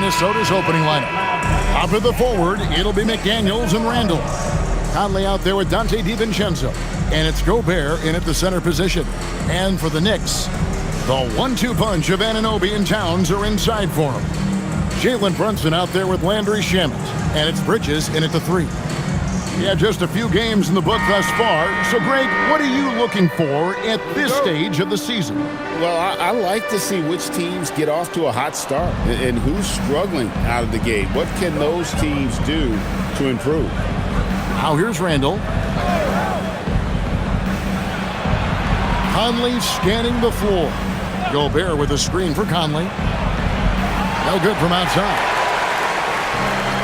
Minnesota's opening lineup. Top of the forward, it'll be McDaniels and Randall. Conley out there with Dante DiVincenzo. And it's Gobert in at the center position. And for the Knicks, the 1-2 punch of Anunoby and Towns are inside for him. Jalen Brunson out there with Landry Shamet. And it's Bridges in at the 3. Yeah, just a few games in the book thus far. So, Greg, what are you looking for at this stage of the season? Well, I like to see which teams get off to a hot start and who's struggling out of the gate. What can those teams do to improve? Now here's Randall. Conley scanning the floor. Gobert with a screen for Conley. No good from outside.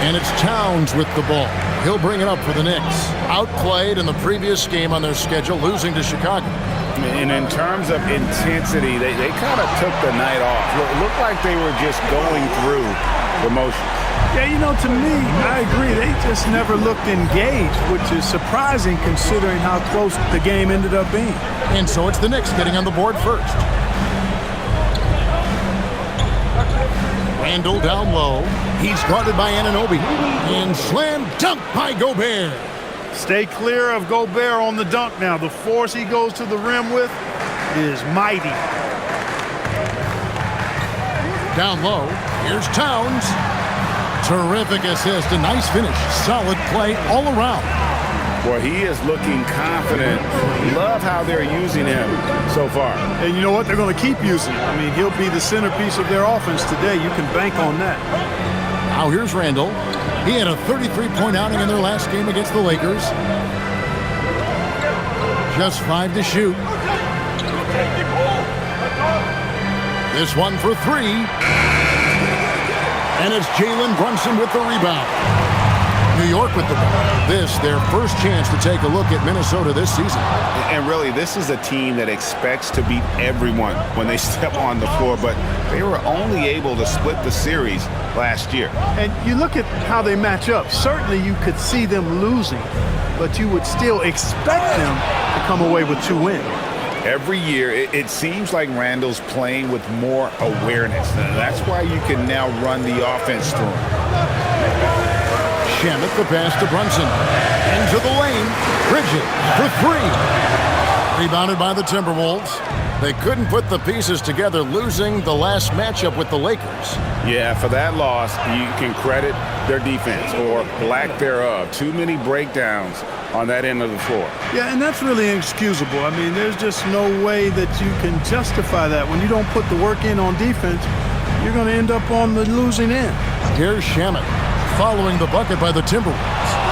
And it's Towns with the ball. He'll bring it up for the Knicks. Outplayed in the previous game on their schedule, losing to Chicago. And in terms of intensity, they kind of took the night off. It looked like they were just going through the motions. Yeah, you know, to me, I agree. They just never looked engaged, which is surprising considering how close the game ended up being. And so it's the Knicks getting on the board first. Randall down low. He's guarded by Anunoby. And slam dunk by Gobert. Stay clear of Gobert on the dunk now. The force he goes to the rim with is mighty. Down low. Here's Towns. Terrific assist. A nice finish. Solid play all around. Boy, he is looking confident. Love how they're using him so far. And you know what? They're going to keep using him. I mean, he'll be the centerpiece of their offense today. You can bank on that. Now here's Randall. He had a 33-point outing in their last game against the Lakers. Just 5 to shoot. This one for 3. And it's Jalen Brunson with the rebound. New York with the ball. This, their first chance to take a look at Minnesota this season. And really, this is a team that expects to beat everyone when they step on the floor, but they were only able to split the series last year. And you look at how they match up. Certainly you could see them losing, but you would still expect them to come away with 2 wins. Every year, it seems like Randall's playing with more awareness. That's why you can now run the offense through him. Shamet the pass to Brunson. Into the lane. Bridges for 3. Rebounded by the Timberwolves. They couldn't put the pieces together, losing the last matchup with the Lakers. Yeah, for that loss, you can credit their defense or lack thereof. Too many breakdowns on that end of the floor. Yeah, and that's really inexcusable. I mean, there's just no way that you can justify that. When you don't put the work in on defense, you're going to end up on the losing end. Here's Shamet following the bucket by the Timberwolves.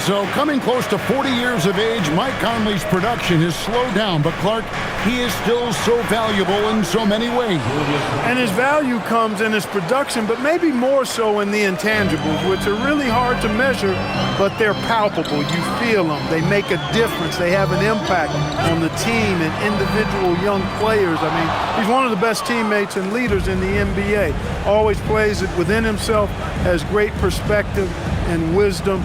So coming close to 40 years of age, Mike Conley's production has slowed down, but Clark, he is still so valuable in so many ways. And his value comes in his production, but maybe more so in the intangibles, which are really hard to measure, but they're palpable. You feel them. They make a difference. They have an impact on the team and individual young players. I mean, he's one of the best teammates and leaders in the NBA. Always plays it within himself, has great perspective and wisdom.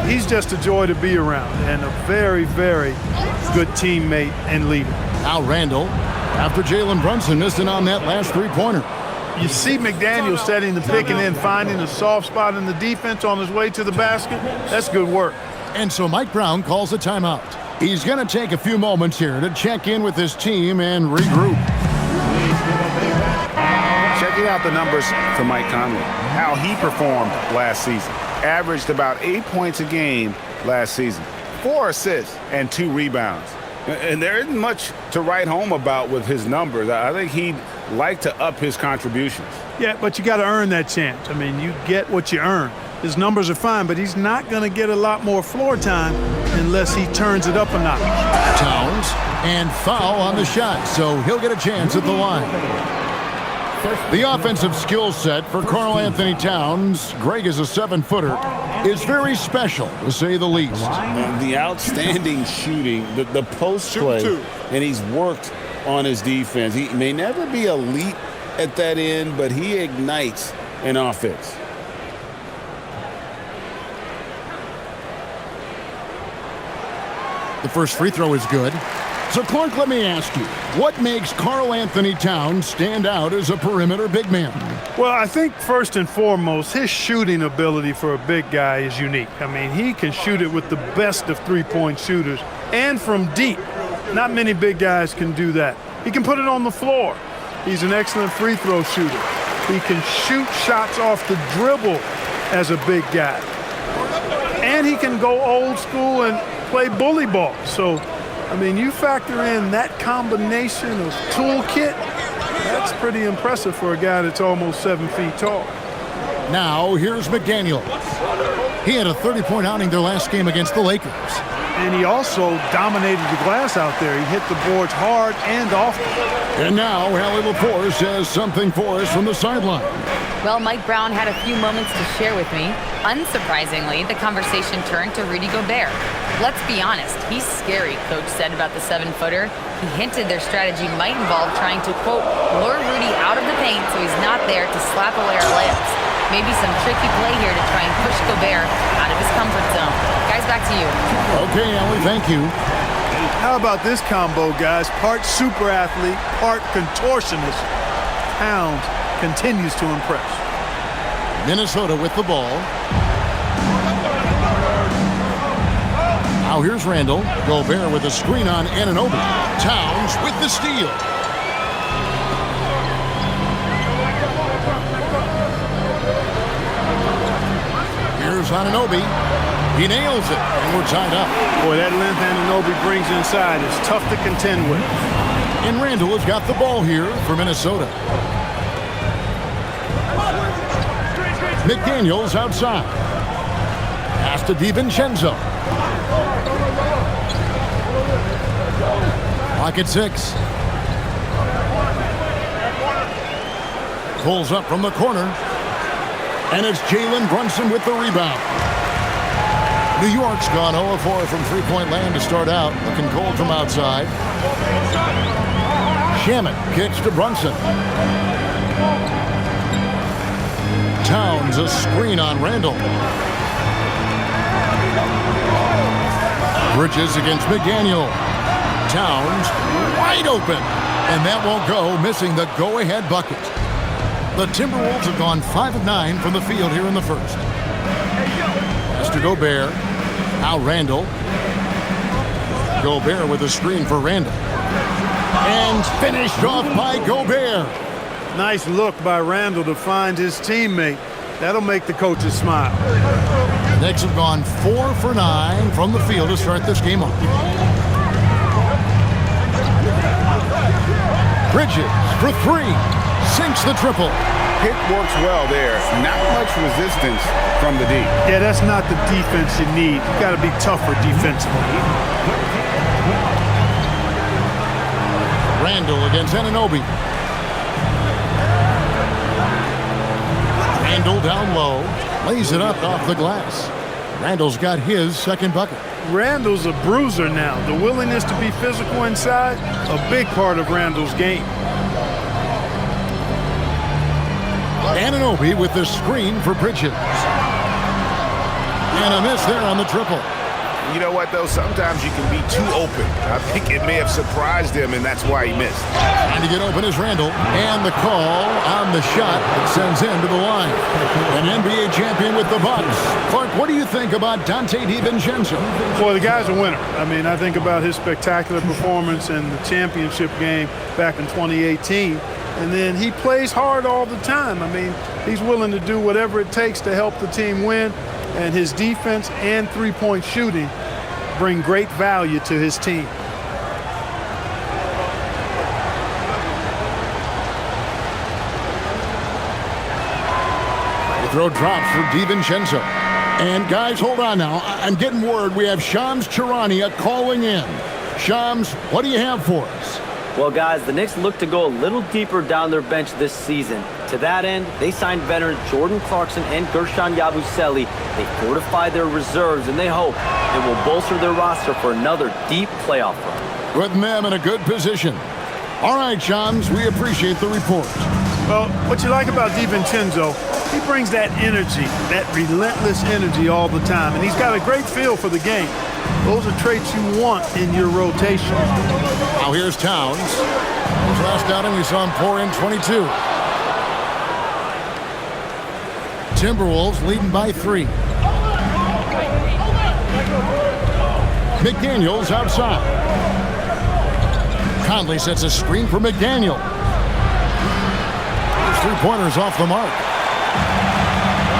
He's just a joy to be around and a very, very good teammate and leader. Now Randall, after Jalen Brunson missing on that last 3-pointer. You see McDaniel setting the pick and then finding a soft spot in the defense on his way to the basket. That's good work. And so Mike Brown calls a timeout. He's going to take a few moments here to check in with his team and regroup. Checking out the numbers for Mike Conley, how he performed last season. Averaged about 8 points a game last season, 4 assists and 2 rebounds. And there isn't much to write home about with his numbers. I think he'd like to up his contributions. Yeah, but you got to earn that chance. I mean, you get what you earn. His numbers are fine, but he's not going to get a lot more floor time unless he turns it up a notch. Towns, and foul on the shot, so he'll get a chance at the line. The offensive skill set for Karl Anthony Towns, Greg is a 7-footer, is very special, to say the least. The outstanding shooting, the post play, and he's worked on his defense. He may never be elite at that end, but he ignites an offense. The first free throw is good. So, Clark, let me ask you, what makes Karl Anthony Towns stand out as a perimeter big man? Well, I think first and foremost, his shooting ability for a big guy is unique. I mean, he can shoot it with the best of three-point shooters and from deep. Not many big guys can do that. He can put it on the floor. He's an excellent free throw shooter. He can shoot shots off the dribble as a big guy. And he can go old school and play bully ball. So, I mean, you factor in that combination of toolkit, that's pretty impressive for a guy that's almost 7 feet tall. Now, here's McDaniel. He had a 30-point outing their last game against the Lakers. And he also dominated the glass out there. He hit the boards hard and often. And now, Allie LaForce has something for us from the sideline. Well, Mike Brown had a few moments to share with me. Unsurprisingly, the conversation turned to Rudy Gobert. Let's be honest, he's scary, Coach said about the 7-footer. He hinted their strategy might involve trying to, quote, lure Rudy out of the paint so he's not there to slap away our layups. Maybe some tricky play here to try and push Gobert out of his comfort zone. Guys, back to you. Okay, Allie, thank you. How about this combo, guys? Part super athlete, part contortionist. Towns continues to impress. Minnesota with the ball. Now here's Randall. Gobert with a screen on Anunoby. Towns with the steal. Here's Anunoby. He nails it, and we're tied up. Boy, that length Anunoby brings inside is tough to contend with. And Randall has got the ball here for Minnesota. McDaniels outside. Pass to DiVincenzo. Pocket 6. Pulls up from the corner. And it's Jalen Brunson with the rebound. New York's gone 0-4 from three-point land to start out. Looking cold from outside. Shamet kicks to Brunson. Towns a screen on Randall. Bridges against McDaniel. Towns wide open. And that won't go, missing the go-ahead bucket. The Timberwolves have gone 5 of 9 from the field here in the first. Mr. Gobert. Now Randall. Gobert with a screen for Randall. And finished off by Gobert. Nice look by Randall to find his teammate. That'll make the coaches smile. Knicks have gone 4 for 9 from the field to start this game off. Bridges for 3. Sinks the triple. Pick works well there. Not much resistance from the D. Yeah, that's not the defense you need. You got to be tougher defensively. Randall against Anunoby. Randall down low. Lays it up off the glass. Randall's got his second bucket. Randall's a bruiser now. The willingness to be physical inside, a big part of Randall's game. Anunoby with the screen for Bridges. And a miss there on the triple. You know what, though? Sometimes you can be too open. I think it may have surprised him, and that's why he missed. Trying to get open is Randall. And the call on the shot that sends him to the line. An NBA champion with the Bucks. Clark, what do you think about Dante DiVincenzo? Boy, the guy's a winner. I mean, I think about his spectacular performance in the championship game back in 2018. And then he plays hard all the time. I mean, he's willing to do whatever it takes to help the team win. And his defense and three-point shooting bring great value to his team. The throw drops for DiVincenzo. And guys, hold on now. I'm getting word we have Shams Charania calling in. Shams, what do you have for us? Well, guys, the Knicks look to go a little deeper down their bench this season. To that end, they signed veterans Jordan Clarkson and Gershon Yabusele. They fortified their reserves, and they hope it will bolster their roster for another deep playoff run. Putting them in a good position. All right, Shams, we appreciate the report. Well, what you like about DiVincenzo, he brings that energy, that relentless energy all the time, and he's got a great feel for the game. Those are traits you want in your rotation. Now here's Towns. His last outing, we saw him pour in 22. Timberwolves leading by 3. McDaniels outside. Conley sets a screen for McDaniel. His three-pointers off the mark.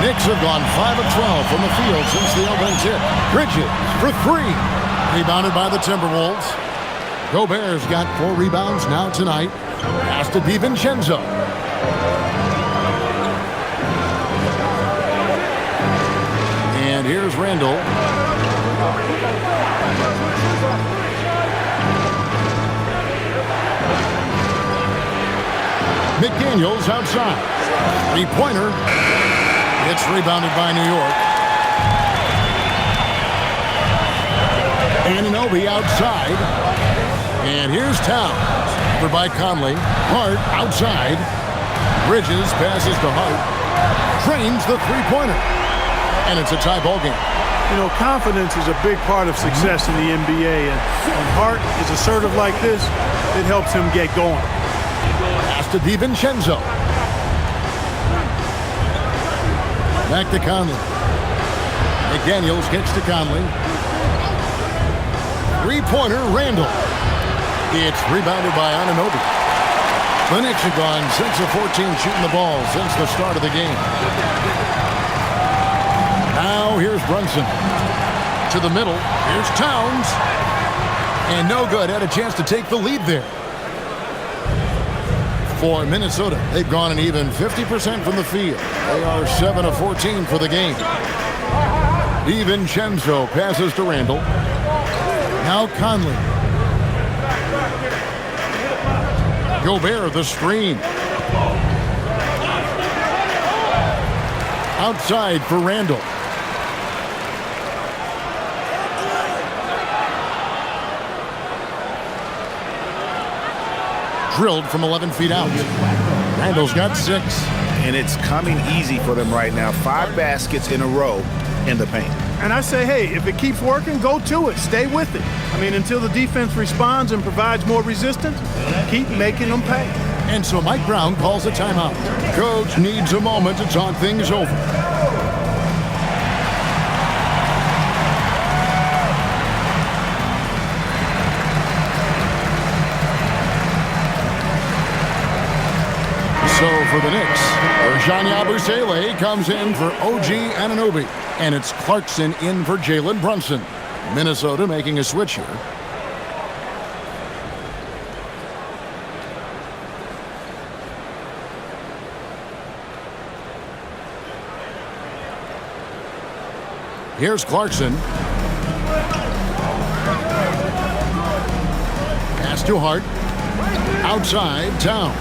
Knicks have gone 5 of 12 from the field since the opening tip. Bridges for 3. Rebounded by the Timberwolves. Gobert's got 4 rebounds now tonight. Pass to DiVincenzo. And here's Randall. McDaniels outside. Three-pointer. It's rebounded by New York. Anunoby outside. And here's Towns. Over by Conley. Hart outside. Bridges passes to Hart. Drains the three-pointer. And it's a tie ball game. You know, confidence is a big part of success in the NBA. And when Hart is assertive like this, it helps him get going. Pass to DiVincenzo. Back to Conley. McDaniels kicks to Conley. Three-pointer, Randall. It's rebounded by Anunoby. The Knicks have gone 6 of 14 shooting the ball since the start of the game. Now here's Brunson. To the middle. Here's Towns. And no good. Had a chance to take the lead there. For Minnesota, they've gone an even 50% from the field. They are 7 of 14 for the game. DiVincenzo passes to Randall. Now Conley. Gobert the screen. Outside for Randall. Drilled from 11 feet out. Randall's got 6. And it's coming easy for them right now. 5 baskets in a row in the paint. And I say, hey, if it keeps working, go to it. Stay with it. I mean, until the defense responds and provides more resistance, keep making them pay. And so Mike Brown calls a timeout. Coach needs a moment to talk things over. So for the Knicks, Ersan Yabusele comes in for OG Anunoby. And it's Clarkson in for Jalen Brunson. Minnesota making a switch here. Here's Clarkson. Pass to Hart. Outside, Towns.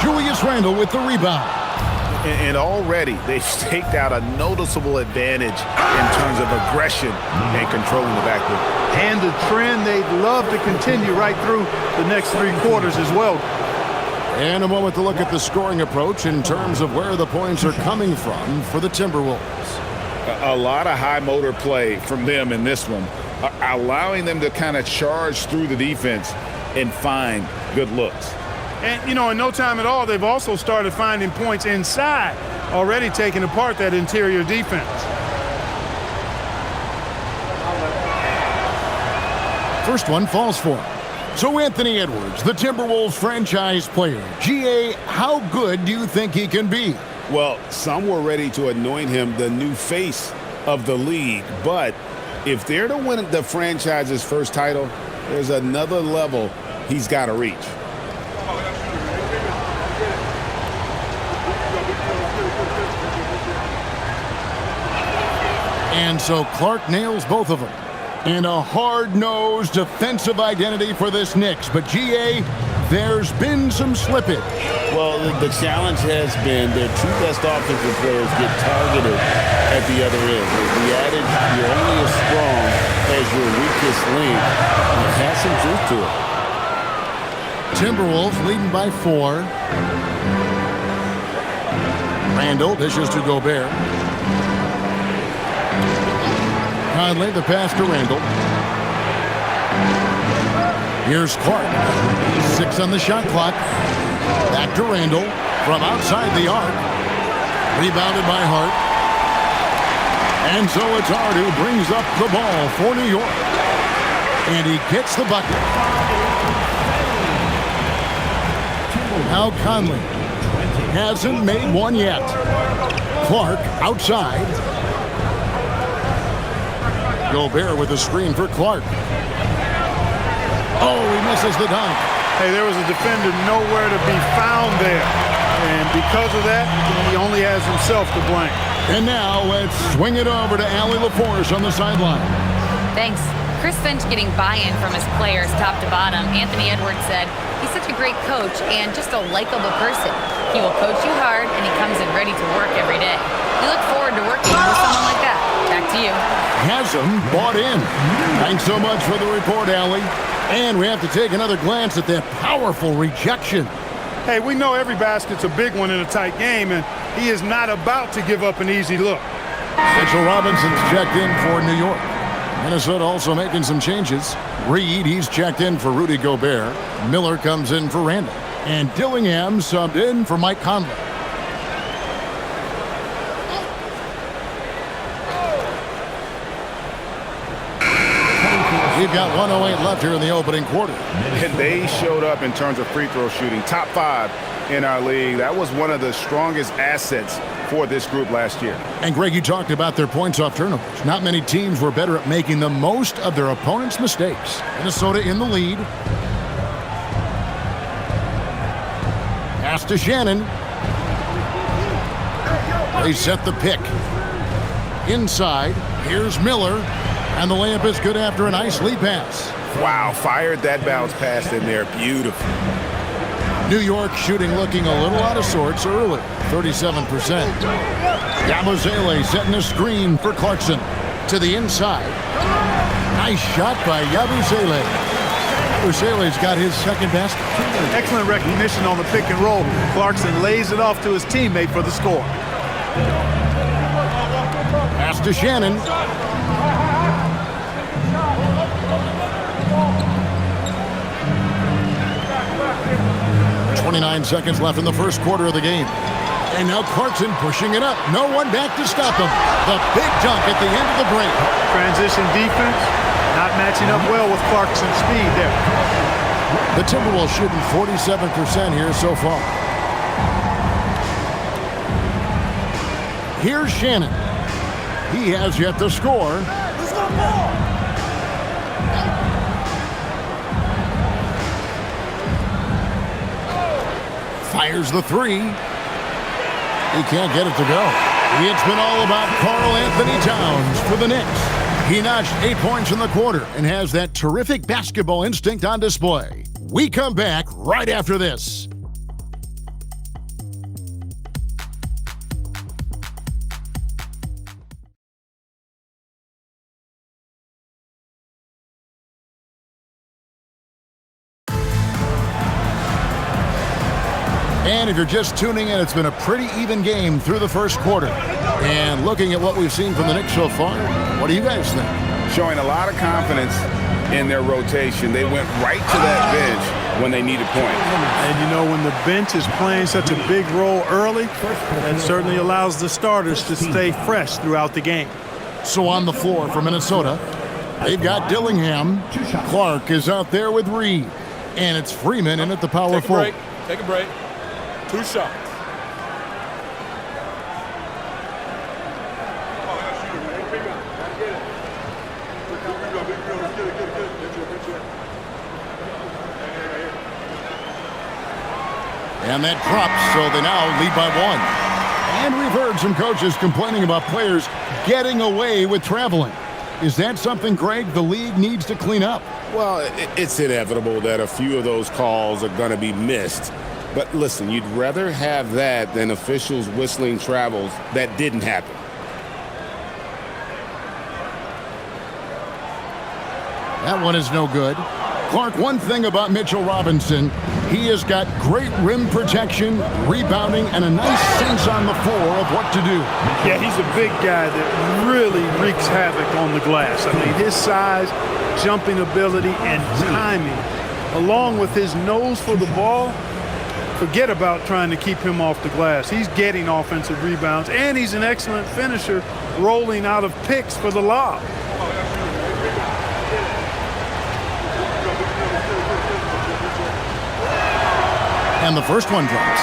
Julius Randle with the rebound. And already they've staked out a noticeable advantage in terms of aggression and controlling the backcourt. And the trend they'd love to continue right through the next 3 quarters as well. And a moment to look at the scoring approach in terms of where the points are coming from for the Timberwolves. A lot of high motor play from them in this one, allowing them to kind of charge through the defense and find good looks. And, you know, in no time at all, they've also started finding points inside, already taking apart that interior defense. First one falls for him. So Anthony Edwards, the Timberwolves franchise player. GA, how good do you think he can be? Well, some were ready to anoint him the new face of the league. But if they're to win the franchise's first title, there's another level he's got to reach. And so Clark nails both of them. And a hard-nosed defensive identity for this Knicks. But, GA, there's been some slippage. Well, the challenge has been their 2 best offensive players get targeted at the other end. The adage, you're only as strong as your weakest link. And it has some truth to it. Timberwolves leading by 4. Randall dishes to Gobert. Conley, the pass to Randall. Here's Clark. 6 on the shot clock. Back to Randall from outside the arc. Rebounded by Hart. And so it's Hart who brings up the ball for New York. And he gets the bucket. Now Conley hasn't made one yet. Clark outside. Gobert with a screen for Clark. Oh, he misses the dunk. Hey, there was a defender nowhere to be found there. And because of that, he only has himself to blame. And now let's swing it over to Allie LaForce on the sideline. Thanks. Chris Finch getting buy-in from his players top to bottom. Anthony Edwards said, he's such a great coach and just a likable person. He will coach you hard, and he comes in ready to work every day. We look forward to working with someone like that. Back to you. Haslam bought in. Thanks so much for the report, Allie. And we have to take another glance at that powerful rejection. Hey, we know every basket's a big one in a tight game, and he is not about to give up an easy look. Mitchell Robinson's checked in for New York. Minnesota also making some changes. Reed, he's checked in for Rudy Gobert. Miller comes in for Randall. And Dillingham subbed in for Mike Conley. We've got 1:08 left here in the opening quarter. And they showed up in terms of free throw shooting. Top 5 in our league. That was one of the strongest assets for this group last year. And Greg, you talked about their points off turnovers. Not many teams were better at making the most of their opponent's mistakes. Minnesota in the lead. Pass to Shannon. They set the pick. Inside, here's Miller. And the layup is good after a nice lead pass. Wow, fired that bounce pass in there. Beautiful. New York shooting looking a little out of sorts early, 37%. Yabusele setting a screen for Clarkson to the inside. Nice shot by Yabusele. Yabusele's got his second basket. Excellent recognition on the pick and roll. Clarkson lays it off to his teammate for the score. Pass to Shannon. 29 seconds left in the first quarter of the game. And now Clarkson pushing it up. No one back to stop him. The big dunk at the end of the break. Transition defense, not matching up well with Clarkson's speed there. The Timberwolves shooting 47% here so far. Here's Shannon. He has yet to score. Fires the three. He can't get it to go. It's been all about Karl Anthony Towns for the Knicks. He notched 8 points in the quarter and has that terrific basketball instinct on display. We come back right after this. And if you're just tuning in, it's been a pretty even game through the first quarter. And looking at what we've seen from the Knicks so far, what do you guys think? Showing a lot of confidence in their rotation. They went right to that bench when they needed points. And you know, when the bench is playing such a big role early, that certainly allows the starters to stay fresh throughout the game. So on the floor for Minnesota, they've got Dillingham. Clark is out there with Reed. And it's Freeman in at the power forward. Take a break. 2 shots. And that drops, so they now lead by 1. And we've heard some coaches complaining about players getting away with traveling. Is that something, Greg, the league needs to clean up? Well, it's inevitable that a few of those calls are going to be missed. But listen, you'd rather have that than officials whistling travels that didn't happen. That one is no good. Clark, one thing about Mitchell Robinson, he has got great rim protection, rebounding, and a nice sense on the floor of what to do. Yeah, he's a big guy that really wreaks havoc on the glass. I mean, his size, jumping ability, and timing, along with his nose for the ball, forget about trying to keep him off the glass. He's getting offensive rebounds, and he's an excellent finisher, rolling out of picks for the lob. And the first one drops.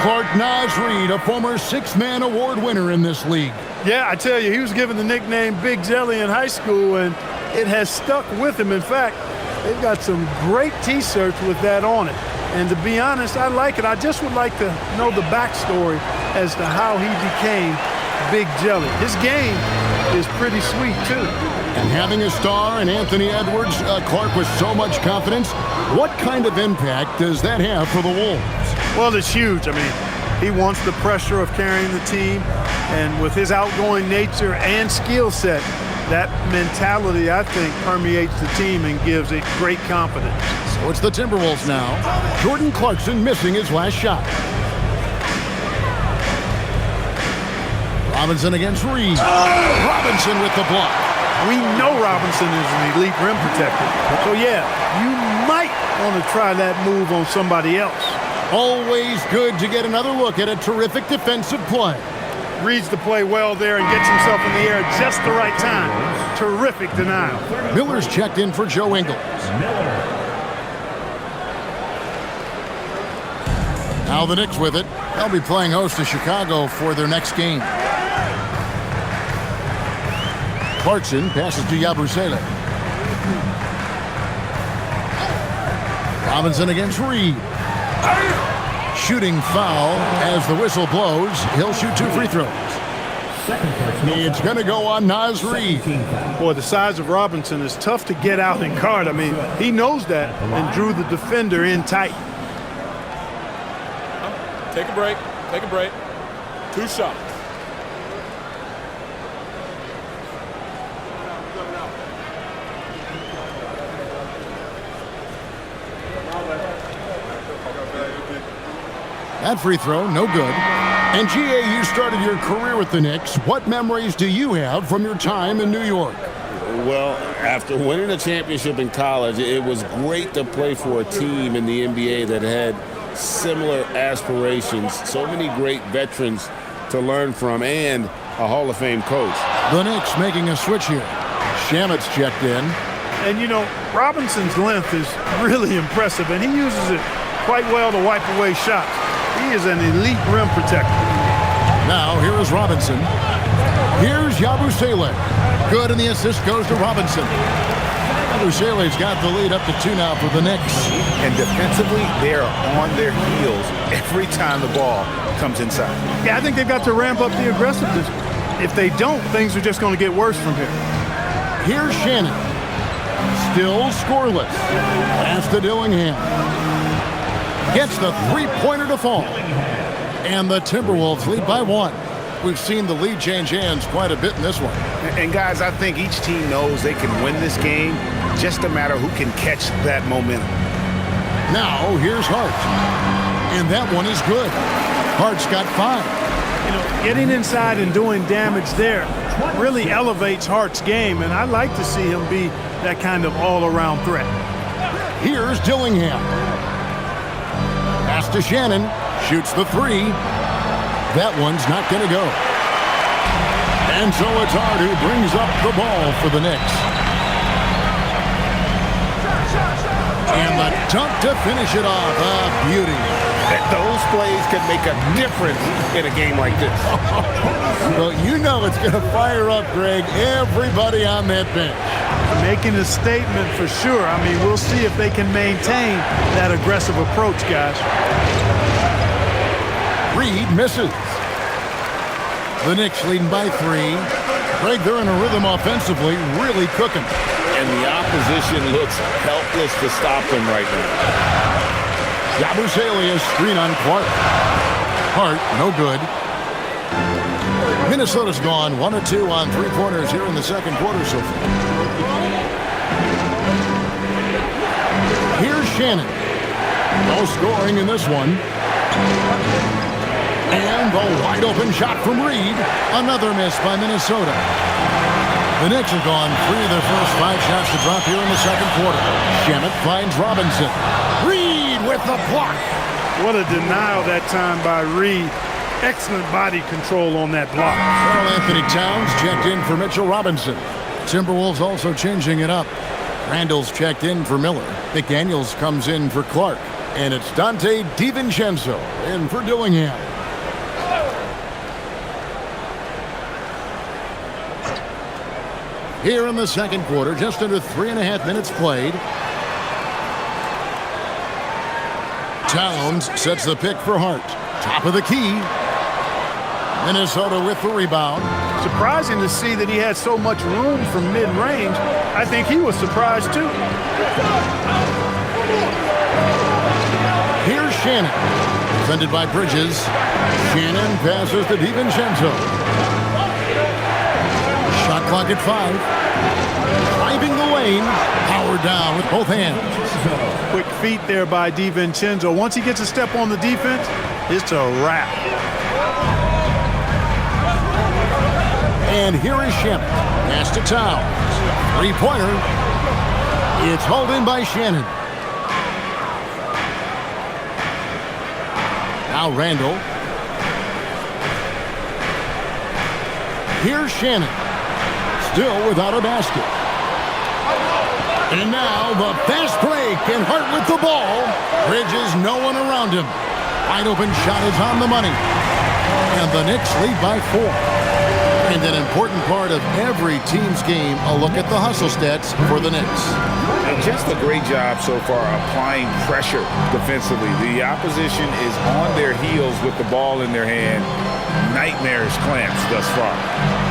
Clark, Naz Reid, a former six-man award winner in this league. Yeah, I tell you, he was given the nickname Big Jelly in high school, and it has stuck with him. In fact, they've got some great T-shirts with that on it. And to be honest, I like it. I just would like to know the backstory as to how he became Big Jelly. His game is pretty sweet, too. And having a star in Anthony Edwards, Clark, with so much confidence, what kind of impact does that have for the Wolves? Well, it's huge. I mean, he wants the pressure of carrying the team, and with his outgoing nature and skill set, that mentality, I think, permeates the team and gives it great confidence. So it's the Timberwolves now. Jordan Clarkson missing his last shot. Robinson against Reid. Robinson with the block. We know Robinson is an elite rim protector. So, yeah, you might want to try that move on somebody else. Always good to get another look at a terrific defensive play. Reads the play well there and gets himself in the air at just the right time. Terrific denial. Miller's checked in for Joe Ingles. Now the Knicks with it. They'll be playing host to Chicago for their next game. Clarkson passes to Yabusele. Robinson against Reid. Shooting foul as the whistle blows. He'll shoot 2 free throws. It's going to go on Naz Reid. Boy, the size of Robinson is tough to get out and guard. I mean, he knows that and drew the defender in tight. Take a break. Take a break. 2 shots. That free throw, no good. And G.A., you started your career with the Knicks. What memories do you have from your time in New York? Well, after winning a championship in college, it was great to play for a team in the NBA that had similar aspirations. So many great veterans to learn from, and a Hall of Fame coach. The Knicks making a switch here. Shamit's checked in. And, you know, Robinson's length is really impressive, and he uses it quite well to wipe away shots. He is an elite rim protector. Now, here is Robinson. Here's Yabusele. Good, and the assist goes to Robinson. Yabusele's got the lead up to 2 now for the Knicks. And defensively, they are on their heels every time the ball comes inside. Yeah, I think they've got to ramp up the aggressiveness. If they don't, things are just going to get worse from here. Here's Shannon. Still scoreless. Pass to Dillingham. Gets the three-pointer to fall. And the Timberwolves lead by 1. We've seen the lead change hands quite a bit in this one. And guys, I think each team knows they can win this game. Just a matter who can catch that momentum. Now, here's Hart. And that one is good. Hart's got 5. You know, getting inside and doing damage there really elevates Hart's game, and I'd like to see him be that kind of all-around threat. Here's Dillingham. Pass to Shannon. Shoots the 3. That one's not going to go. And so it's Hart who brings up the ball for the Knicks. And the dunk to finish it off. A beauty. Those plays can make a difference in a game like this. Well, you know it's going to fire up, Greg, everybody on that bench. Making a statement for sure. I mean, we'll see if they can maintain that aggressive approach, guys. Reid misses. The Knicks leading by 3. Greg, they're in a rhythm offensively, really cooking. And the opposition looks helpless to stop them right now. Yabusele is screen on Clark. Hart, no good. Minnesota's gone 1 of 2 on 3-pointers here in the second quarter so far. Shannon. No scoring in this one. And the wide open shot from Reed. Another miss by Minnesota. The Knicks have gone 3 of their first 5 shots to drop here in the second quarter. Shamet finds Robinson. Reed with the block. What a denial that time by Reed. Excellent body control on that block. Karl Anthony Towns checked in for Mitchell Robinson. Timberwolves also changing it up. Randall's checked in for Miller. McDaniels comes in for Clark. And it's Dante DiVincenzo in for Dillingham. Here in the second quarter, just under 3.5 minutes played. Towns sets the pick for Hart. Top of the key. Minnesota with the rebound. Surprising to see that he had so much room from mid-range. I think he was surprised too. Here's Shannon. Defended by Bridges. Shannon passes to DiVincenzo. Shot clock at 5. Driving the lane. Power down with both hands. Quick feet there by DiVincenzo. Once he gets a step on the defense, it's a wrap. And here is Shannon. Pass to Towns. 3-pointer. It's hauled in by Shannon. Now Randall. Here's Shannon. Still without a basket. And now the fast break, and Hart with the ball. Bridges, no one around him. Wide open shot is on the money. And the Knicks lead by 4. And an important part of every team's game, a look at the hustle stats for the Knicks. And just a great job so far applying pressure defensively. The opposition is on their heels with the ball in their hand. Nightmarish clamps thus far.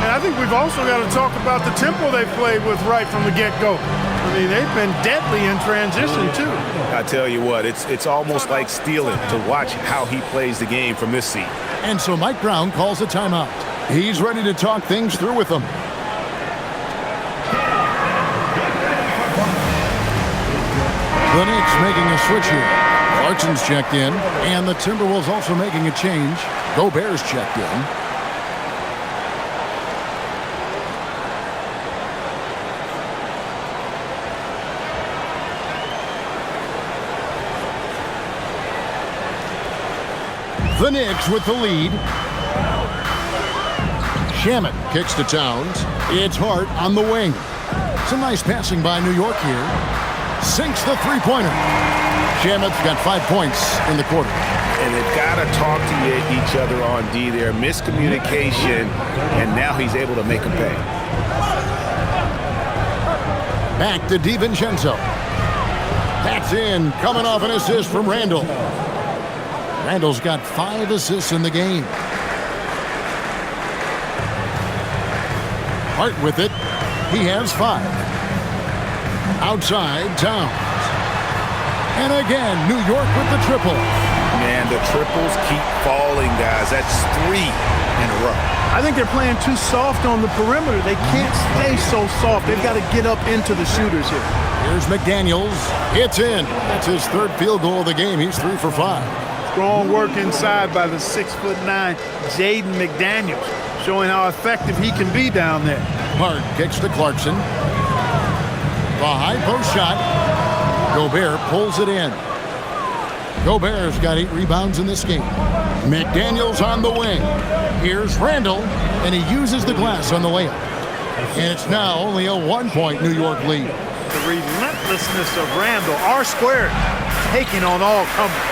And I think we've also got to talk about the tempo they played with right from the get-go. I mean, they've been deadly in transition, too. I tell you what, it's almost like stealing to watch how he plays the game from this seat. And so Mike Brown calls a timeout. He's ready to talk things through with them. The Knicks making a switch here. Clarkson's checked in, and the Timberwolves also making a change. Gobert's checked in. The Knicks with the lead. Shamet kicks to Towns. It's Hart on the wing. Some nice passing by New York here. Sinks the three-pointer. Shamet's got 5 points in the quarter. And they've got to talk to each other on D there. Miscommunication, and now he's able to make them pay. Back to DiVincenzo. That's in, coming off an assist from Randall. Randall's got 5 assists in the game. Hart with it. He has 5. Outside, Towns. And again, New York with the triple. Man, the triples keep falling, guys. That's 3 in a row. I think they're playing too soft on the perimeter. They can't stay so soft. They've got to get up into the shooters here. Here's McDaniels. It's in. That's his 3rd field goal of the game. He's 3 for 5. Strong work inside by the 6'9" Jaden McDaniels, showing how effective he can be down there. Hart kicks to Clarkson. The high post shot. Gobert pulls it in. Gobert's got 8 rebounds in this game. McDaniels on the wing. Here's Randall, and he uses the glass on the layup. And it's now only a 1-point New York lead. The relentlessness of Randall, R-squared, taking on all comers.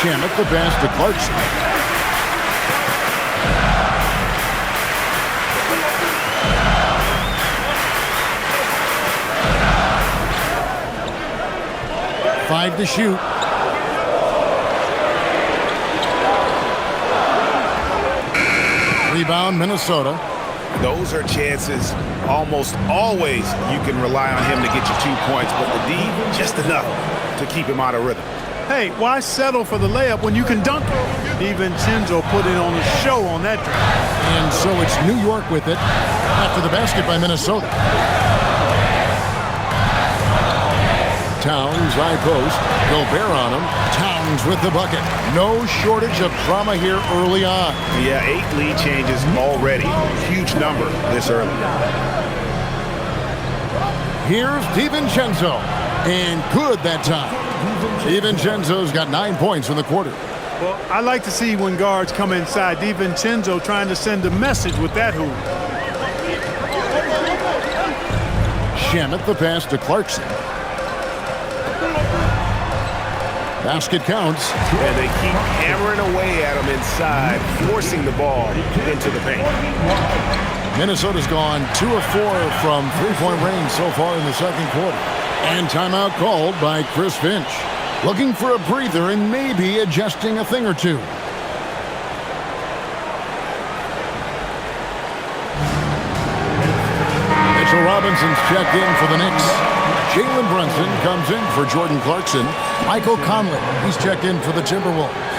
Shamet the pass to Clarkson. Five to shoot. Rebound, Minnesota. Those are chances almost always you can rely on him to get you 2 points, but the D, just enough to keep him out of rhythm. Hey, why settle for the layup when you can dunk it? DiVincenzo put it on the show on that drive. And so it's New York with it after the basket by Minnesota. Towns, high post. Gobert on him. Towns with the bucket. No shortage of drama here early on. Yeah, 8 lead changes already. Huge number this early. Here's DiVincenzo. And good that time. DiVincenzo's got 9 points in the quarter. Well, I like to see when guards come inside. DiVincenzo trying to send a message with that hoop. Shamet the pass to Clarkson. Basket counts. And they keep hammering away at him inside, forcing the ball into the paint. Minnesota's gone 2 of 4 from three-point range so far in the second quarter. And timeout called by Chris Finch. Looking for a breather and maybe adjusting a thing or two. Mitchell Robinson's checked in for the Knicks. Jalen Brunson comes in for Jordan Clarkson. Michael Conley, he's checked in for the Timberwolves.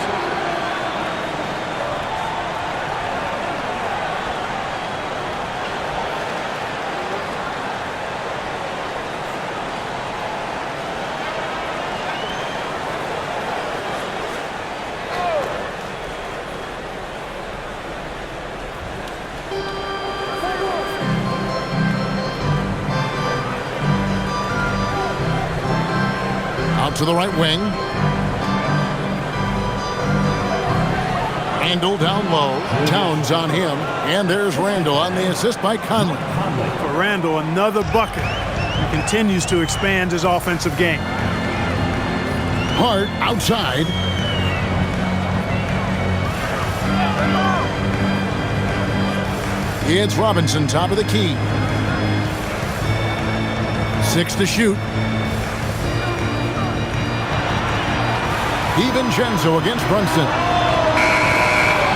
To the right wing. Randall down low. Towns on him. And there's Randall on the assist by Conley. For Randall, another bucket. He continues to expand his offensive game. Hart outside. It's Robinson, top of the key. 6 to shoot. DiVincenzo against Brunson.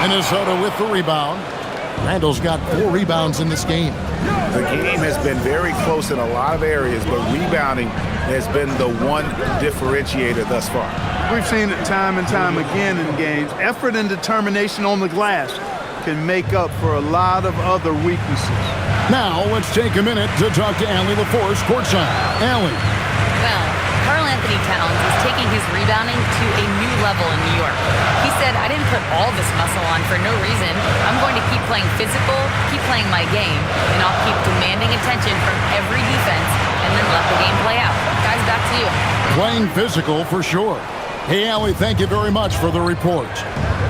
Minnesota with the rebound. Randall's got 4 rebounds in this game. The game has been very close in a lot of areas, but rebounding has been the one differentiator thus far. We've seen it time and time again in games. Effort and determination on the glass can make up for a lot of other weaknesses. Now let's take a minute to talk to Allie LaForce courtside. Allie. Well, Karl Anthony Towns is taking his rebounding to a new level in New York. He said, I didn't put all this muscle on for no reason. I'm going to keep playing physical, keep playing my game, and I'll keep demanding attention from every defense and then let the game play out. Guys, back to you. Playing physical for sure. Hey, Allie, thank you very much for the report.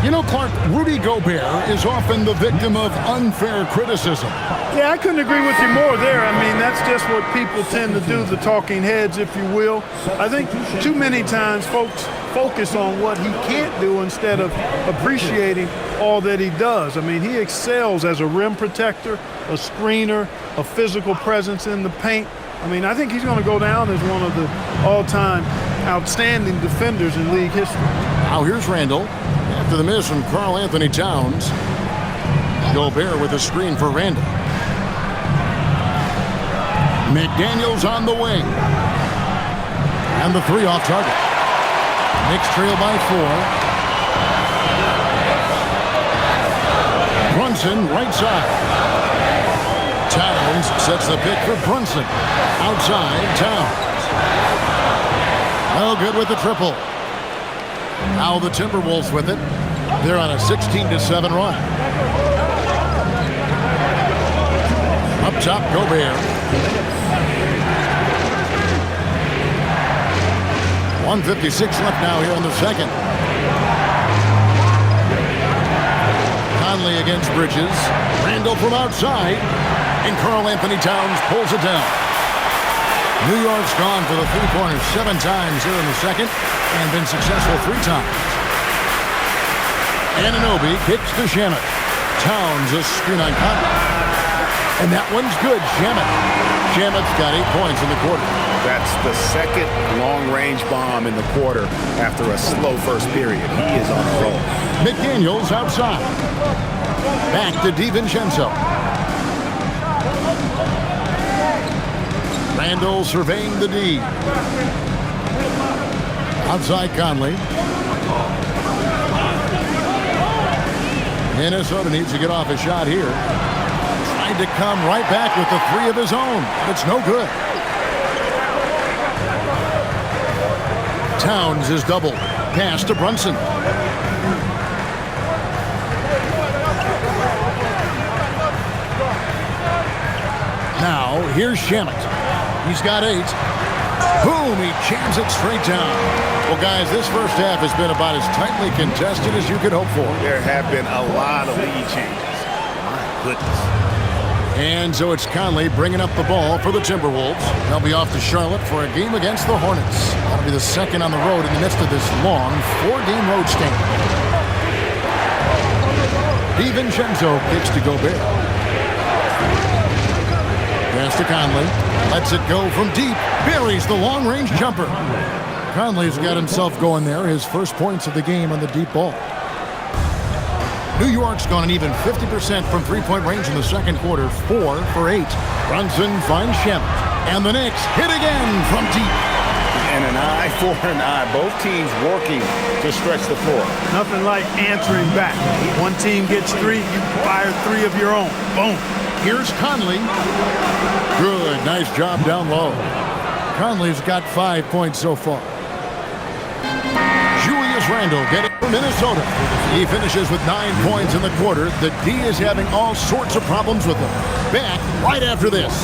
You know, Clark, Rudy Gobert is often the victim of unfair criticism. Yeah, I couldn't agree with you more there. I mean, that's just what people tend to do, the talking heads, if you will. I think too many times folks focus on what he can't do instead of appreciating all that he does. I mean, he excels as a rim protector, a screener, a physical presence in the paint. I mean, I think he's going to go down as one of the all-time outstanding defenders in league history. Now here's Randall. After the miss from Karl Anthony Towns. Gobert with a screen for Randall. McDaniels on the wing. And the 3 off target. Knicks trail by 4. Brunson right side. Towns sets the pick for Brunson. Outside, Towns. Well, good with the triple. Now the Timberwolves with it. They're on a 16-7 run. Up top, Gobert. 1:56 left now here in the second. Conley against Bridges. Randall from outside. And Karl Anthony Towns pulls it down. New York's gone for the three-pointers 7 times here in the second and been successful 3 times. Anunoby kicks to Shamet. Towns a screen on Conley. And that one's good, Shamet. Shamet's got 8 points in the quarter. That's the second long-range bomb in the quarter after a slow first period. He is on a roll. McDaniels outside. Back to DiVincenzo. Randall surveying the D. Outside Conley. Minnesota needs to get off a shot here. Tried to come right back with the 3 of his own. It's no good. Towns is doubled. Pass to Brunson. Now, here's Shamet. He's got 8. Boom, he jams it straight down. Well, guys, this first half has been about as tightly contested as you could hope for. There have been a lot of lead changes. My goodness. And so it's Conley bringing up the ball for the Timberwolves. They'll be off to Charlotte for a game against the Hornets. That'll be the second on the road in the midst of this long 4-game road stint. DiVincenzo kicks to Gobert. Pass to Conley. Lets it go from deep. Buries the long-range jumper. Conley's got himself going there. His first points of the game on the deep ball. New York's gone an even 50% from three-point range in the second quarter. 4 for 8. Brunson finds Shamet. And the Knicks hit again from deep. And an eye for an eye. Both teams working to stretch the floor. Nothing like answering back. One team gets 3, you fire 3 of your own. Boom. Here's Conley. Good, nice job down low. Conley's got 5 points so far. Julius Randle getting for Minnesota. He finishes with 9 points in the quarter. The D is having all sorts of problems with him. Back right after this.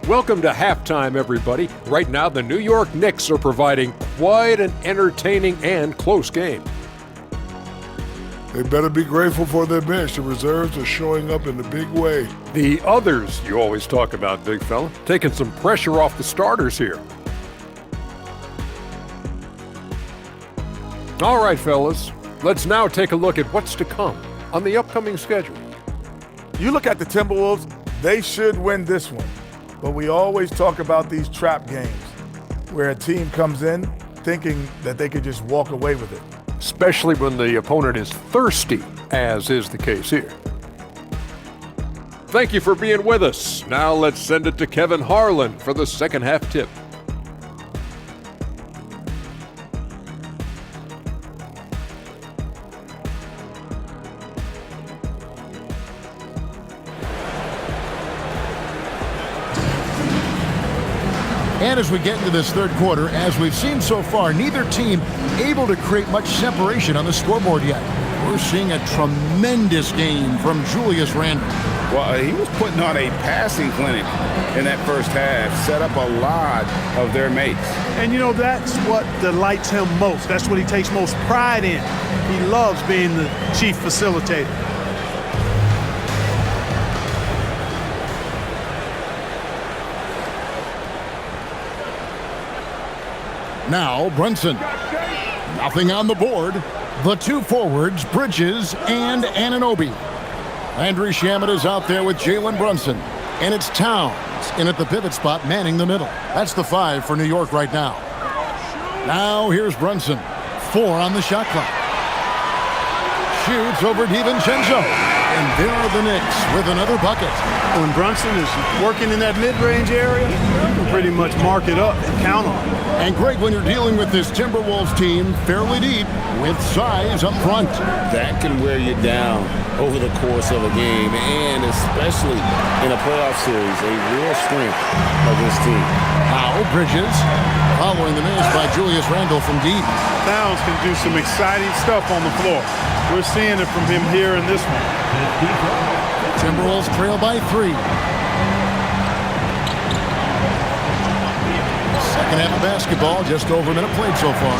Welcome to halftime, everybody. Right now, the New York Knicks are providing quite an entertaining and close game. They better be grateful for their bench. The reserves are showing up in a big way. The others you always talk about, big fella, taking some pressure off the starters here. All right, fellas, let's now take a look at what's to come on the upcoming schedule. You look at the Timberwolves, they should win this one. But we always talk about these trap games where a team comes in thinking that they could just walk away with it. Especially when the opponent is thirsty, as is the case here. Thank you for being with us. Now let's send it to Kevin Harlan for the second half tip. And as we get into this third quarter, as we've seen so far, neither team able to create much separation on the scoreboard yet. We're seeing a tremendous game from Julius Randle. Well, he was putting on a passing clinic in that first half, set up a lot of their mates. And you know, that's what delights him most. That's what he takes most pride in. He loves being the chief facilitator. Now Brunson. Nothing on the board. The 2 forwards, Bridges and Anunoby. Landry Shamet is out there with Jalen Brunson. And it's Towns in at the pivot spot, manning the middle. That's the 5 for New York right now. Now here's Brunson. 4 on the shot clock. Shoots over DiVincenzo. And there are the Knicks with another bucket. When Brunson is working in that mid-range area, you can pretty much mark it up and count on it. And Greg, when you're dealing with this Timberwolves team fairly deep with size up front, That can wear you down over the course of a game, and especially in a playoff series, a real strength of this team. Now Bridges following the miss by Julius Randle from deep. Towns can do some exciting stuff on the floor. We're seeing it from him here in this one. Timberwolves trail by 3. Second half of basketball, just over a minute played so far.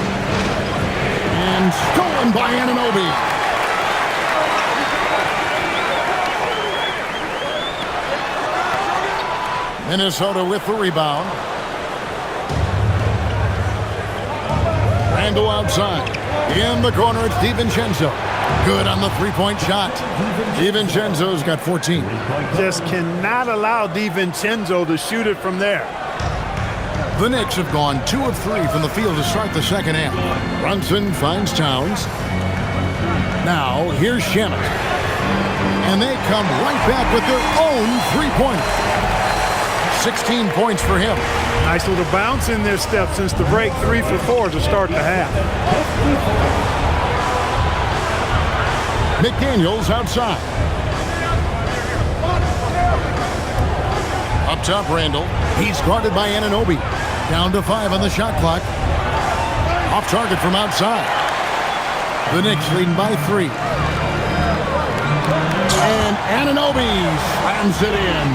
And stolen by Anunoby. Minnesota with the rebound. Randle outside. In the corner, it's DiVincenzo. Good on the three-point shot. DiVincenzo's got 14. Just cannot allow DiVincenzo to shoot it from there. The Knicks have gone 2 of 3 from the field to start the second half. Brunson finds Towns. Now, here's Shamet. And they come right back with their own three-pointer. 16 points for him. Nice little bounce in their step since the break. 3 for 4 to start the half. McDaniels outside. Up top, Randall. He's guarded by Anunoby. Down to 5 on the shot clock. Off target from outside. The Knicks leading by 3. And Anunoby slams it in.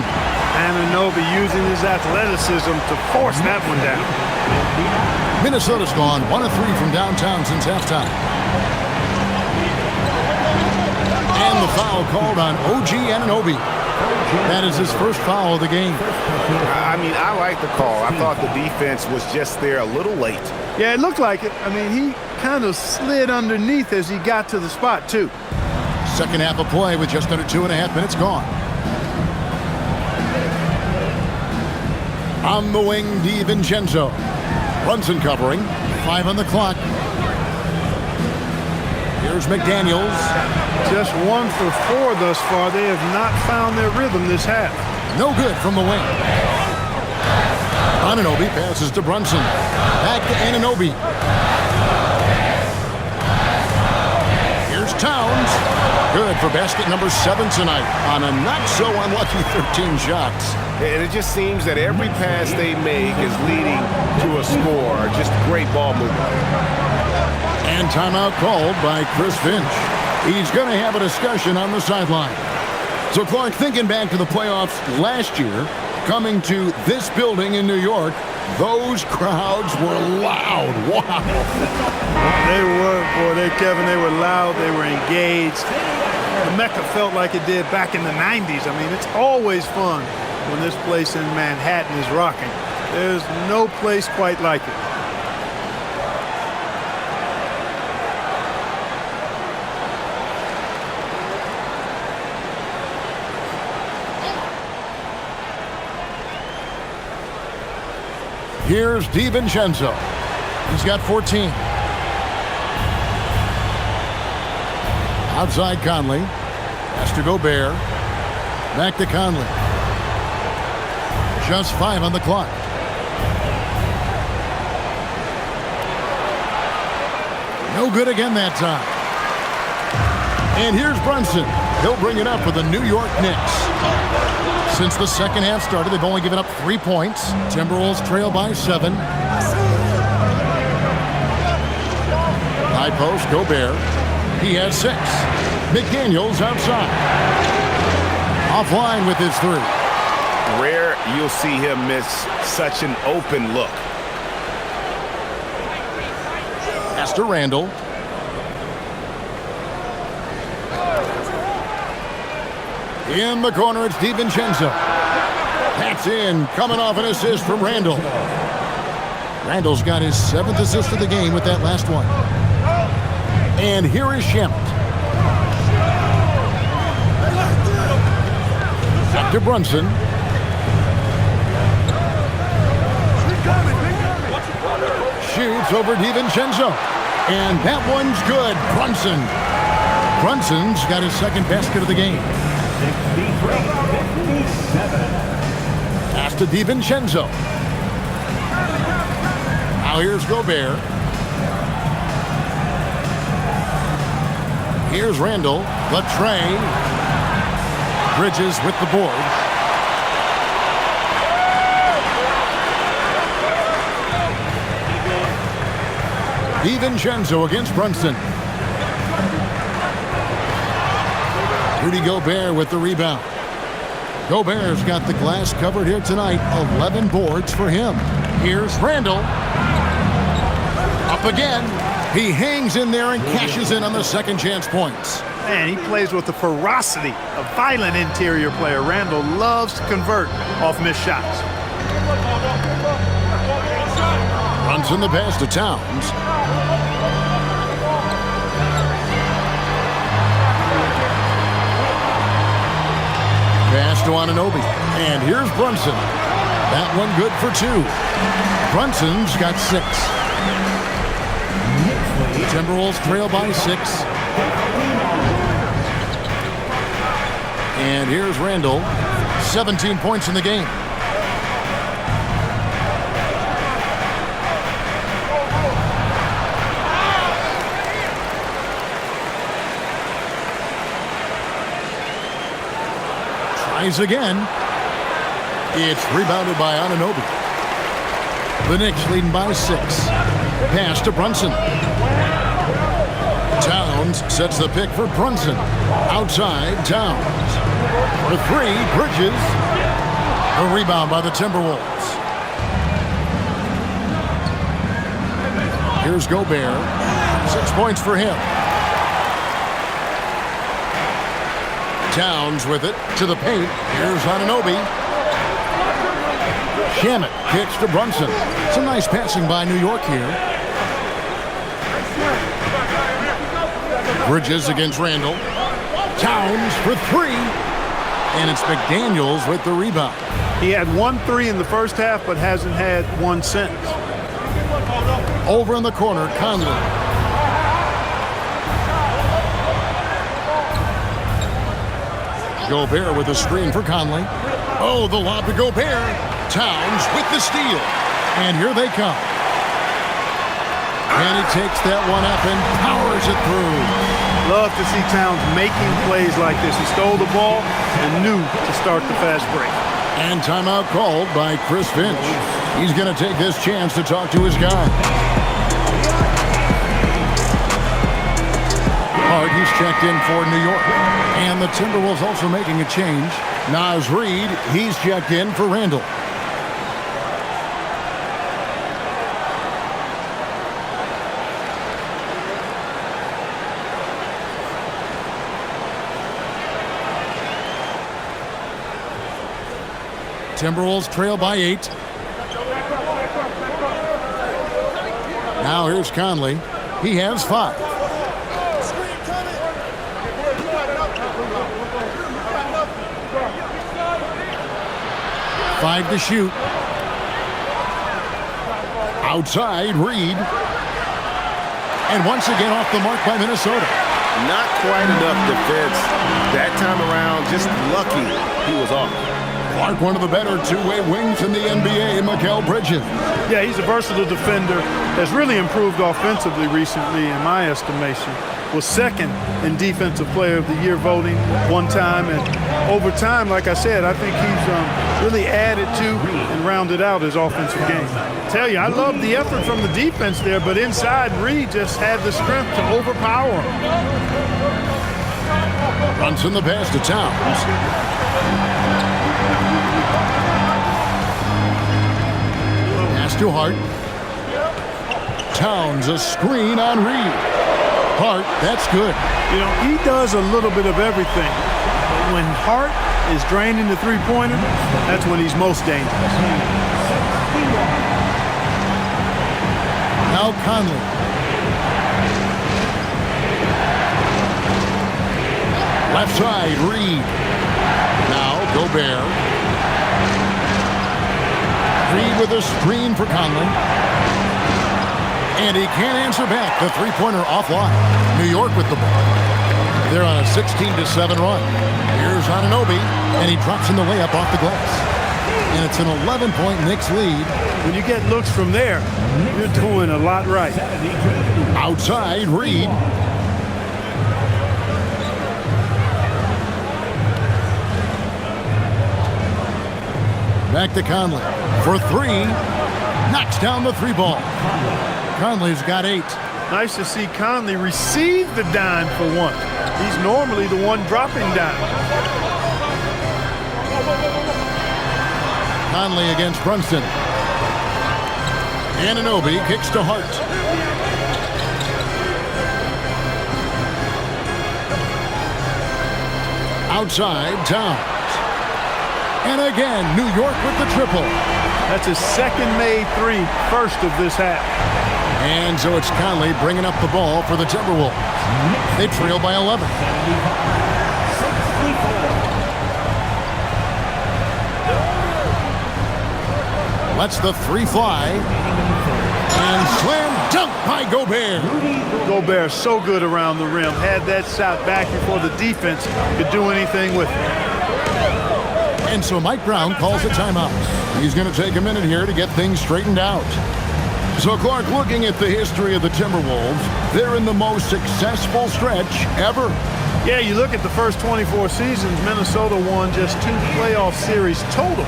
Anunoby using his athleticism to force that one down. Minnesota's gone 1 of 3 from downtown since halftime. And the foul called on OG Anunoby. That is his first foul of the game. I mean, I like the call. I thought the defense was just there a little late. Yeah, it looked like it. I mean, he kind of slid underneath as he got to the spot, too. Second half of play with just under 2.5 minutes gone. On the wing, DiVincenzo. Brunson covering. 5 on the clock. Here's McDaniels. Just 1 for 4 thus far. They have not found their rhythm this half. No good from the wing. Anunoby passes to Brunson. Back to Anunoby. Here's Towns. Good for basket number 7 tonight on a not-so-unlucky 13 shots. And it just seems that every pass they make is leading to a score. Just great ball movement. And timeout called by Chris Finch. He's going to have a discussion on the sideline. So, Clark, thinking back to the playoffs last year, coming to this building in New York, those crowds were loud. Wow. They were, Kevin, they were loud. They were engaged. The Mecca felt like it did back in the 90s. I mean, it's always fun when this place in Manhattan is rocking. There's no place quite like it. Here's DiVincenzo. He's got 14. Outside Conley. Has to Gobert. Back to Conley. Just 5 on the clock. No good again that time. And here's Brunson. He'll bring it up for the New York Knicks. Since the second half started, they've only given up 3 points. Timberwolves trail by 7. High post, Gobert. He has 6. McDaniels outside. Offline with his 3. Rare you'll see him miss such an open look. Pass to Randall. In the corner, it's DiVincenzo. That's in, coming off an assist from Randall. Randall's got his 7th assist of the game with that last one. And here is Shamet. Back to Brunson. Shoots over DiVincenzo. And that one's good. Brunson's got his 2nd basket of the game. Pass to DiVincenzo. Now here's Gobert. Here's Randall. Latre. Bridges with the board. DiVincenzo against Brunson. Rudy Gobert with the rebound. Gobert's got the glass covered here tonight. 11 boards for him. Here's Randall. Up again. He hangs in there and cashes in on the second chance points. Man, he plays with the ferocity, a violent interior player. Randall loves to convert off missed shots. Runs in the pass to Towns. Pass to Anunoby. And here's Brunson. That one good for 2. Brunson's got 6. Timberwolves trail by 6. And here's Randall. 17 points in the game. Tries again. It's rebounded by Anunoby. The Knicks leading by 6. Pass to Brunson. Towns sets the pick for Brunson. Outside, Towns. For 3, Bridges. A rebound by the Timberwolves. Here's Gobert. 6 points for him. Towns with it to the paint. Here's Anunoby. Shamet kicks to Brunson. Some nice passing by New York here. Bridges against Randall. Towns for 3. And it's McDaniels with the rebound. He had 1 3 in the first half, but hasn't had one since. Over in the corner, Conley. Gobert with a screen for Conley. Oh, the lob to Gobert. Towns with the steal. And here they come. And he takes that one up and powers it through. Love to see Towns making plays like this. He stole the ball and knew to start the fast break. And timeout called by Chris Finch. He's going to take this chance to talk to his guy. Hart, he's checked in for New York. And the Timberwolves also making a change. Naz Reid, he's checked in for Randall. Timberwolves trail by 8. Now here's Conley. He has 5. 5 to shoot. Outside, Reid. And once again off the mark by Minnesota. Not quite enough defense. That time around, just lucky he was off. Clark, one of the better two-way wings in the NBA, Mikal Bridges. Yeah, he's a versatile defender. Has really improved offensively recently, in my estimation. Was second in Defensive Player of the Year voting one time. And over time, like I said, I think he's really added to and rounded out his offensive game. Tell you, I love the effort from the defense there, but inside, Reid just had the strength to overpower him. Brunson the pass to Towns. Pass to Hart. Towns a screen on Reid. Hart, that's good. You know, he does a little bit of everything. When Hart is draining the three-pointer, that's when he's most dangerous. Now Conley. Left side, Reid. Now Gobert. Reid with a screen for Conley. And he can't answer back. The three-pointer offline. New York with the ball. They're on a 16-7 run. Here's Anunoby, and he drops in the layup off the glass. And it's an 11-point Knicks lead. When you get looks from there, you're doing a lot right. Outside, Reid. Back to Conley for 3. Knocks down the 3 ball. Conley's got 8. Nice to see Conley receive the dime for once. He's normally the one dropping dimes. Conley against Brunson. Anunoby kicks to Hart. Outside, Towns. And again, New York with the triple. That's his second made 3, first of this half. And so it's Conley bringing up the ball for the Timberwolves. They trail by 11. Lets the three fly. And slam dunk by Gobert. Gobert so good around the rim. Had that shot back before the defense could do anything with it. And so Mike Brown calls a timeout. He's going to take a minute here to get things straightened out. So, Clark, looking at the history of the Timberwolves, they're in the most successful stretch ever. Yeah, you look at the first 24 seasons, Minnesota won just 2 playoff series total.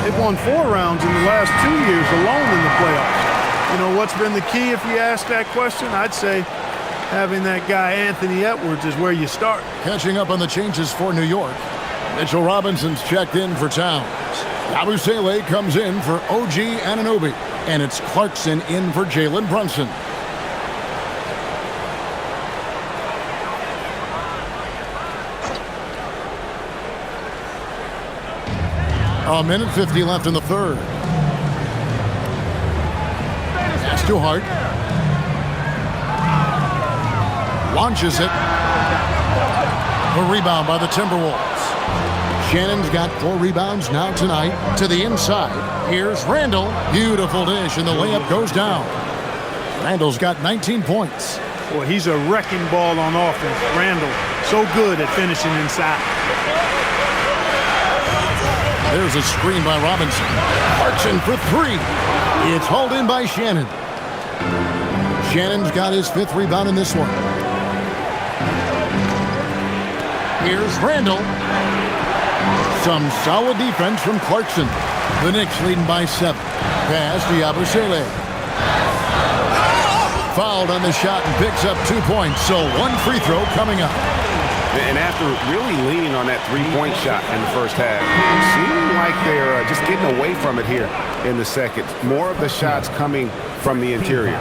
They've won 4 rounds in the last 2 years alone in the playoffs. You know, what's been the key if you ask that question? I'd say having that guy Anthony Edwards is where you start. Catching up on the changes for New York. Mitchell Robinson's checked in for Towns. Yabusele comes in for OG Anunoby. And it's Clarkson in for Jalen Brunson. A minute 50 left in the third. Pass to Hart. Launches it. A rebound by the Timberwolves. Shannon's got 4 rebounds now tonight. To the inside. Here's Randall. Beautiful dish, and the layup goes down. Randall's got 19 points. Boy, he's a wrecking ball on offense. Randall, so good at finishing inside. There's a screen by Robinson. Clarkson for 3. It's hauled in by Shannon. Shannon's got his 5th rebound in this one. Here's Randall. Some solid defense from Clarkson. The Knicks leading by 7. Pass to Yabusele. Fouled on the shot and picks up 2 points. So 1 free throw coming up. And after really leaning on that three-point shot in the first half, it seemed like they're just getting away from it here in the second. More of the shots coming from the interior.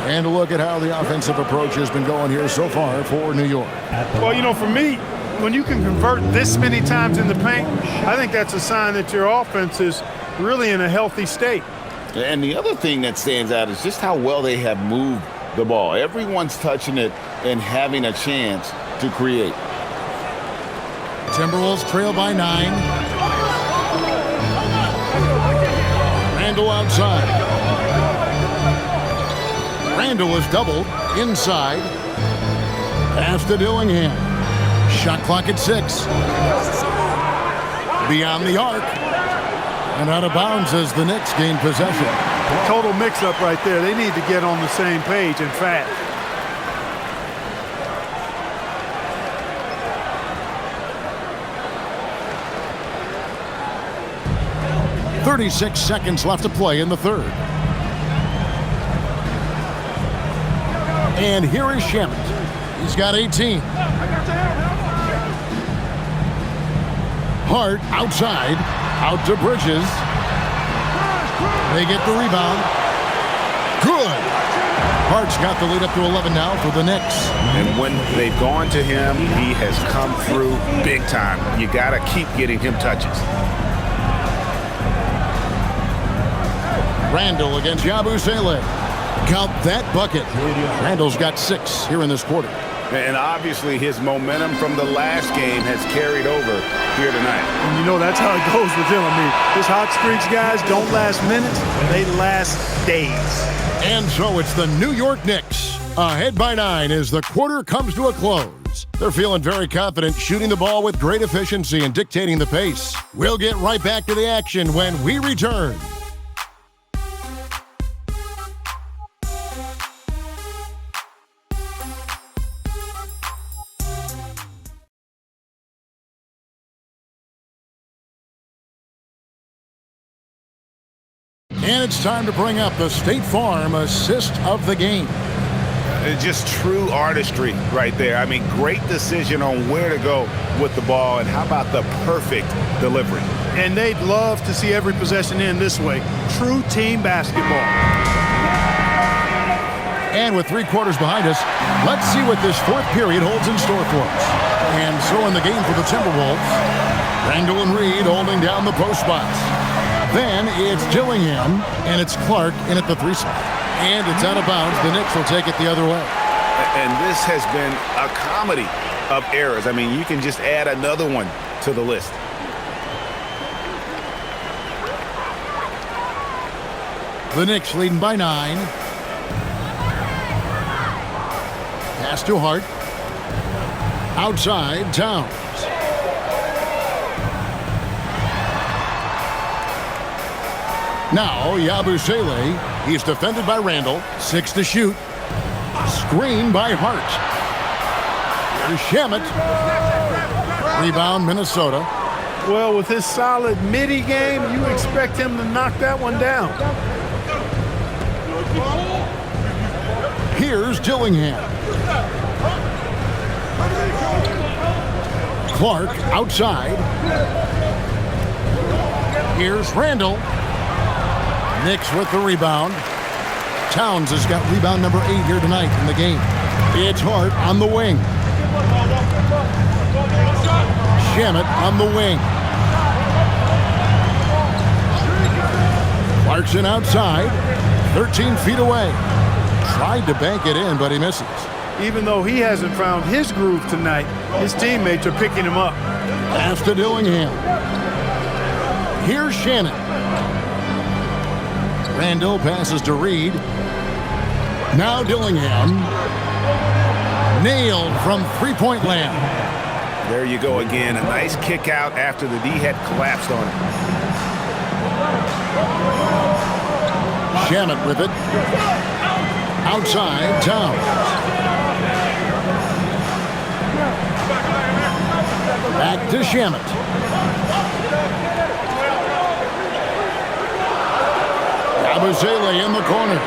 And a look at how the offensive approach has been going here so far for New York. Well, you know, for me, when you can convert this many times in the paint, I think that's a sign that your offense is really in a healthy state. And the other thing that stands out is just how well they have moved the ball. Everyone's touching it and having a chance to create. Timberwolves trail by 9. Randall outside. Randall is doubled inside. Pass to Dillingham. Shot clock at 6. Beyond the arc. And out of bounds as the Knicks gain possession. Total mix-up right there. They need to get on the same page and fast. .36 seconds left to play in the third. And here is Shamet. He's got 18. Hart outside. Out to Bridges. They get the rebound. Good. Hart's got the lead up to 11 now for the Knicks. And when they've gone to him, he has come through big time. You got to keep getting him touches. Randall against Yabusele. Count that bucket. Randall's got 6 here in this quarter. And obviously his momentum from the last game has carried over here tonight. And you know that's how it goes with him. I mean, his hot streaks, guys, don't last minutes. They last days. And so it's the New York Knicks. Ahead by 9 as the quarter comes to a close. They're feeling very confident, shooting the ball with great efficiency and dictating the pace. We'll get right back to the action when we return. And it's time to bring up the State Farm assist of the game. It's just true artistry right there. I mean, great decision on where to go with the ball, and how about the perfect delivery. And they'd love to see every possession end this way. True team basketball. And with 3 quarters behind us, let's see what this 4th period holds in store for us. And so in the game for the Timberwolves, Randall and Reed holding down the post spots. Then it's Dillingham, and it's Clark in at the 3 spot. And it's out of bounds. The Knicks will take it the other way. And this has been a comedy of errors. I mean, you can just add another one to the list. The Knicks leading by 9. Pass to Hart. Outside, Towns. Now, Yabusele. He's defended by Randall. 6 to shoot. Screen by Hart. Here's Shamet. Rebound, Minnesota. Well, with his solid midi game, you expect him to knock that one down. Here's Dillingham. Clark outside. Here's Randall. Knicks with the rebound. Towns has got rebound number 8 here tonight in the game. It's Hart on the wing. Shamet on the wing. Clarkson outside. 13 feet away. Tried to bank it in, but he misses. Even though he hasn't found his groove tonight, his teammates are picking him up. Pass to Dillingham. Here's Shannon. Randall passes to Reed. Now Dillingham. Nailed from three-point land. There you go again. A nice kick out after the D had collapsed on him. Shamet with it. Outside, Towns. Back to Shamet. Yabusele in the corner.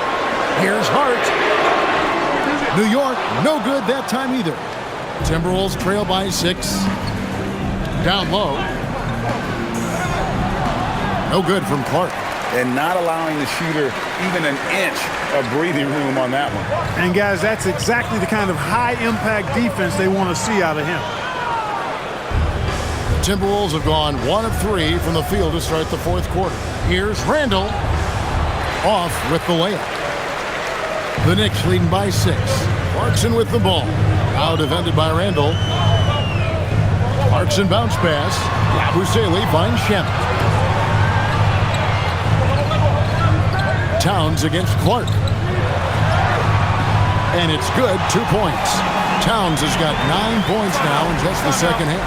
Here's Hart. New York, no good that time either. Timberwolves trail by 6. Down low. No good from Clark. And not allowing the shooter even an inch of breathing room on that one. And guys, that's exactly the kind of high-impact defense they want to see out of him. Timberwolves have gone 1 of 3 from the field to start the fourth quarter. Here's Randall. Off with the layup. The Knicks leading by 6. Clarkson with the ball. Now defended by Randall. Clarkson bounce pass. Yabusele finds Shamet. Towns against Clark. And it's good, 2 points. Towns has got 9 points now in just the second half.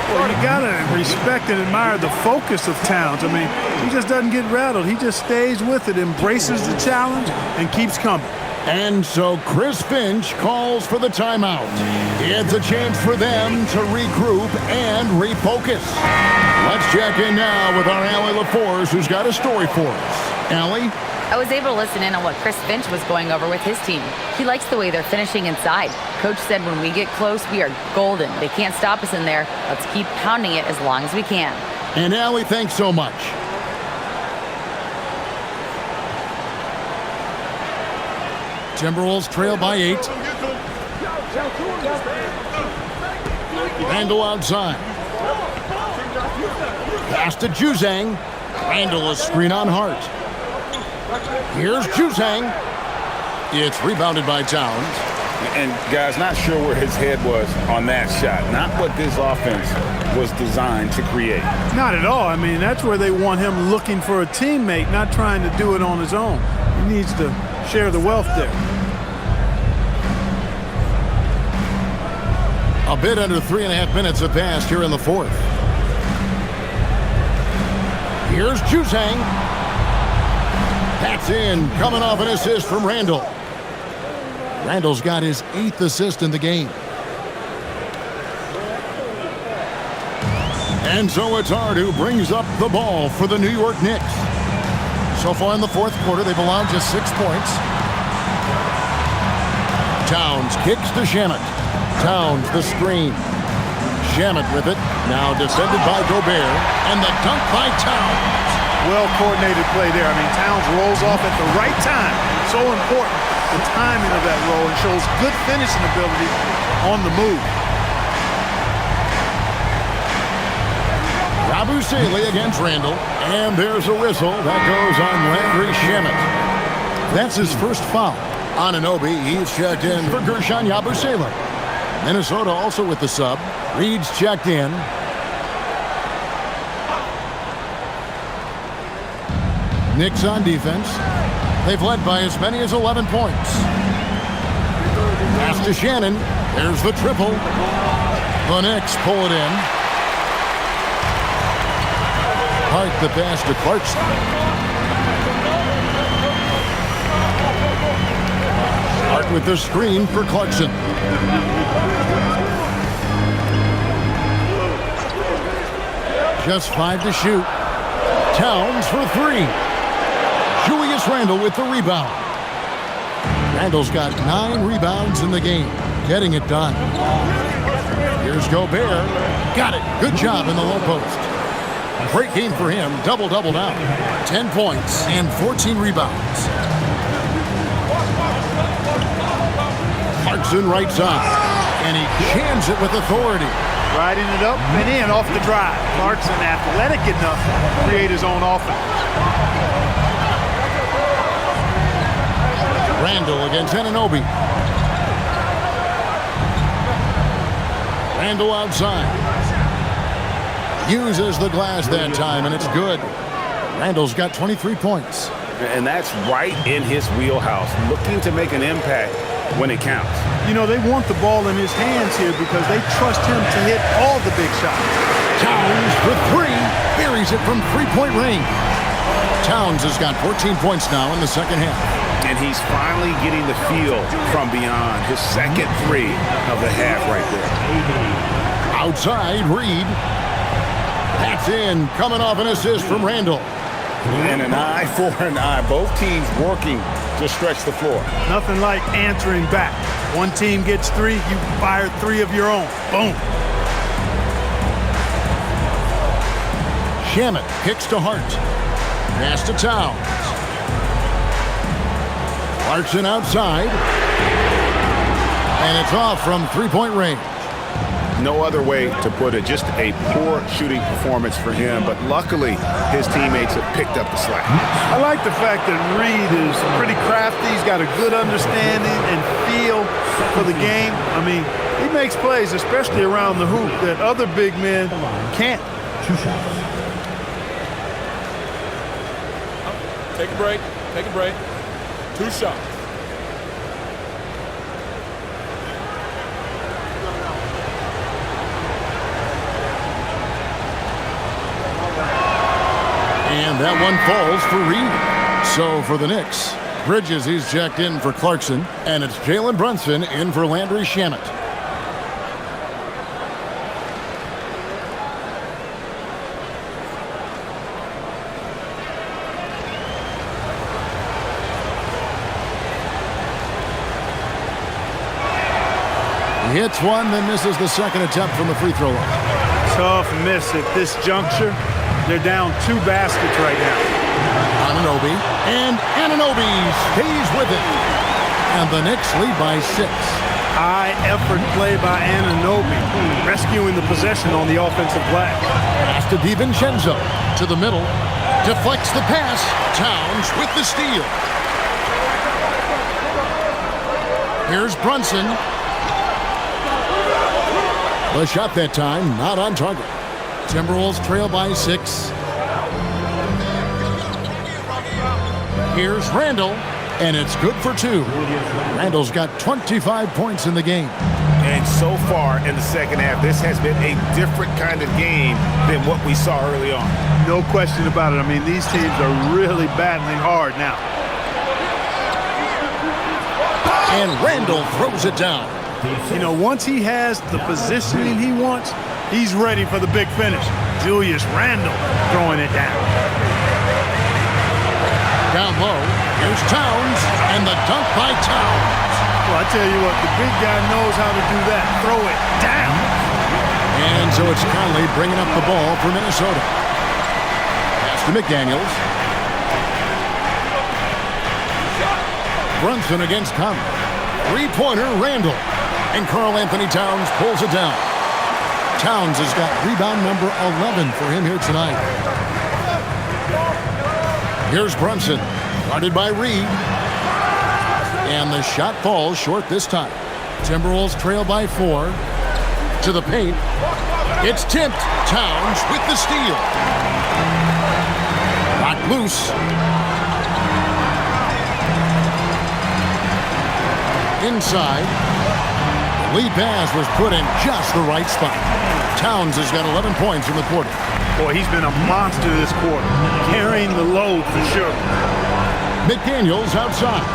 Well, you got to respect and admire the focus of Towns. I mean, he just doesn't get rattled. He just stays with it, embraces the challenge, and keeps coming. And so Chris Finch calls for the timeout. It's a chance for them to regroup and refocus. Let's check in now with our Allie LaForce, who's got a story for us. Allie? I was able to listen in on what Chris Finch was going over with his team. He likes the way they're finishing inside. Coach said when we get close, we are golden. They can't stop us in there. Let's keep pounding it as long as we can. And Allie, thanks so much. Timberwolves trail by 8. Randall outside. Pass to Juzang. Randall a screen on Hart. Here's Juzang. It's rebounded by Towns. And guys, not sure where his head was on that shot. Not what this offense was designed to create. Not at all. I mean, that's where they want him looking for a teammate, not trying to do it on his own. He needs to share the wealth there. A bit under 3.5 minutes have passed here in the fourth. Here's Juzang. That's in, coming off an assist from Randall. Randall's got his 8th assist in the game. And so it's Hart who brings up the ball for the New York Knicks. So far in the fourth quarter, they've allowed just 6 points. Towns kicks to Shamet. Towns the screen. Shamet with it. Now defended by Gobert. And the dunk by Towns. Well-coordinated play there. I mean, Towns rolls off at the right time. So important, the timing of that roll, and shows good finishing ability on the move. Yabusele against Randall. And there's a whistle that goes on Landry Shamet. That's his first foul. Anunoby, he's checked in for Gershon Yabusele. Minnesota also with the sub. Reed's checked in. Knicks on defense. They've led by as many as 11 points. Pass to Shannon. There's the triple. The Knicks pull it in. Hart the pass to Clarkson. Hart with the screen for Clarkson. Just 5 to shoot. Towns for 3. Julius Randle with the rebound. Randle's got 9 rebounds in the game, getting it done. Here's Gobert. Got it. Good job in the low post. Great game for him. Double-double now. 10 points and 14 rebounds. Clarkson right side. And he jams it with authority. Riding it up and in off the drive. Clarkson athletic enough to create his own offense. Randle against Anunoby. Randle outside. Uses the glass that time, and it's good. Randle's got 23 points. And that's right in his wheelhouse, looking to make an impact when it counts. You know, they want the ball in his hands here because they trust him to hit all the big shots. Towns for 3. Buries it from three-point range. Towns has got 14 points now in the second half. And he's finally getting the feel from beyond. His second 3 of the half right there. Outside, Reed. That's in, coming off an assist from Randle. And an eye for an eye. Both teams working to stretch the floor. Nothing like answering back. One team gets 3, you fire 3 of your own. Boom. Shamet kicks to Hart. Pass to Towns. Clarkson outside. And it's off from three-point range. No other way to put it. Just a poor shooting performance for him. But luckily, his teammates have picked up the slack. I like the fact that Reed is pretty crafty. He's got a good understanding and feel for the game. I mean, he makes plays, especially around the hoop, that other big men can't. 2 shots. Take a break. Take a break. 2 shots. And that one falls for Reed. So for the Knicks, Bridges, he's checked in for Clarkson, and it's Jalen Brunson in for Landry Shamet. He hits one, then misses the second attempt from the free throw line. Tough miss at this juncture. They're down 2 baskets right now. Anunoby, and Anunoby stays with it. And the Knicks lead by 6. High effort play by Anunoby, rescuing the possession on the offensive glass. Pass to DiVincenzo, to the middle, deflects the pass. Towns with the steal. Here's Brunson. The shot that time, not on target. Timberwolves trail by 6. Here's Randle, and it's good for 2. Randle's got 25 points in the game. And so far in the second half, this has been a different kind of game than what we saw early on. No question about it. I mean, these teams are really battling hard now. And Randle throws it down. You know, once he has the positioning he wants, he's ready for the big finish. Julius Randle throwing it down. Down low, here's Towns, and the dunk by Towns. Well, I tell you what, the big guy knows how to do that. Throw it down. And so it's Conley bringing up the ball for Minnesota. Pass to McDaniels. Brunson against Conley. Three-pointer, Randle. And Karl-Anthony Towns pulls it down. Towns has got rebound number 11 for him here tonight. Here's Brunson, guarded by Reed. And the shot falls short this time. Timberwolves trail by 4. To the paint. It's tipped. Towns with the steal. Knocked loose. Inside. The lead pass was put in just the right spot. Towns has got 11 points in the quarter. Boy, he's been a monster this quarter, carrying the load for sure. McDaniels outside.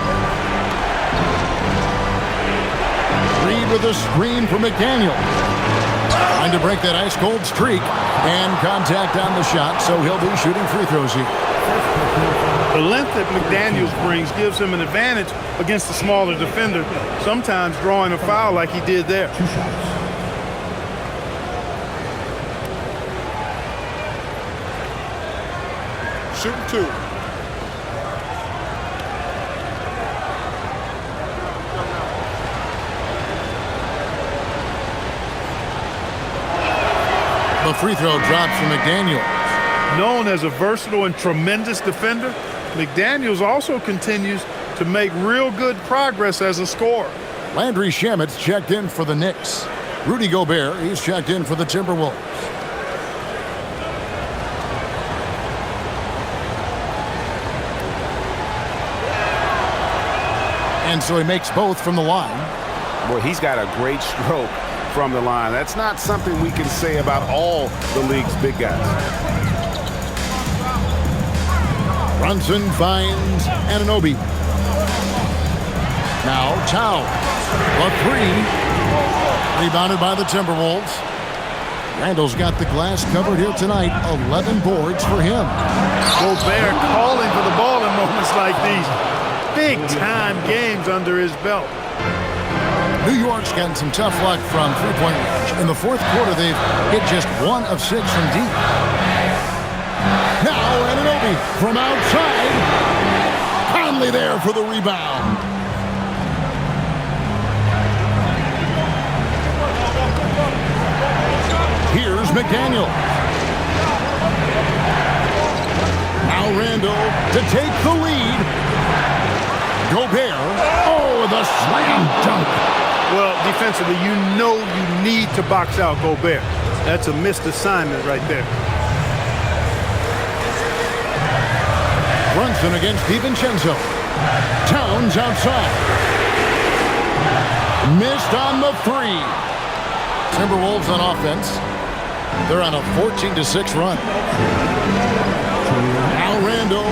Reed with a screen for McDaniel. Trying to break that ice-cold streak. And contact on the shot, so he'll be shooting free throws here. The length that McDaniels brings gives him an advantage against the smaller defender, sometimes drawing a foul like he did there. Shooting 2. The free throw drops from McDaniels. Known as a versatile and tremendous defender, McDaniels also continues to make real good progress as a scorer. Landry Shamet's checked in for the Knicks. Rudy Gobert, he's checked in for the Timberwolves. And so he makes both from the line. Boy, he's got a great stroke from the line. That's not something we can say about all the league's big guys. Brunson finds Anunoby. Now Towns. A 3. Rebounded by the Timberwolves. Randall's got the glass covered here tonight. 11 boards for him. Gobert calling for the ball in moments like these. Big-time games under his belt. New York's gotten some tough luck from three-point range. In the fourth quarter, they've hit just 1 of 6 from deep. Now Anunoby from outside. Conley there for the rebound. Here's McDaniel. Now Randall to take the lead. Gobert. Oh, the slam dunk. Well, defensively, you know you need to box out Gobert. That's a missed assignment right there. Brunson against DiVincenzo. Towns outside. Missed on the 3. Timberwolves on offense. They're on a 14-6 run. Now Randall.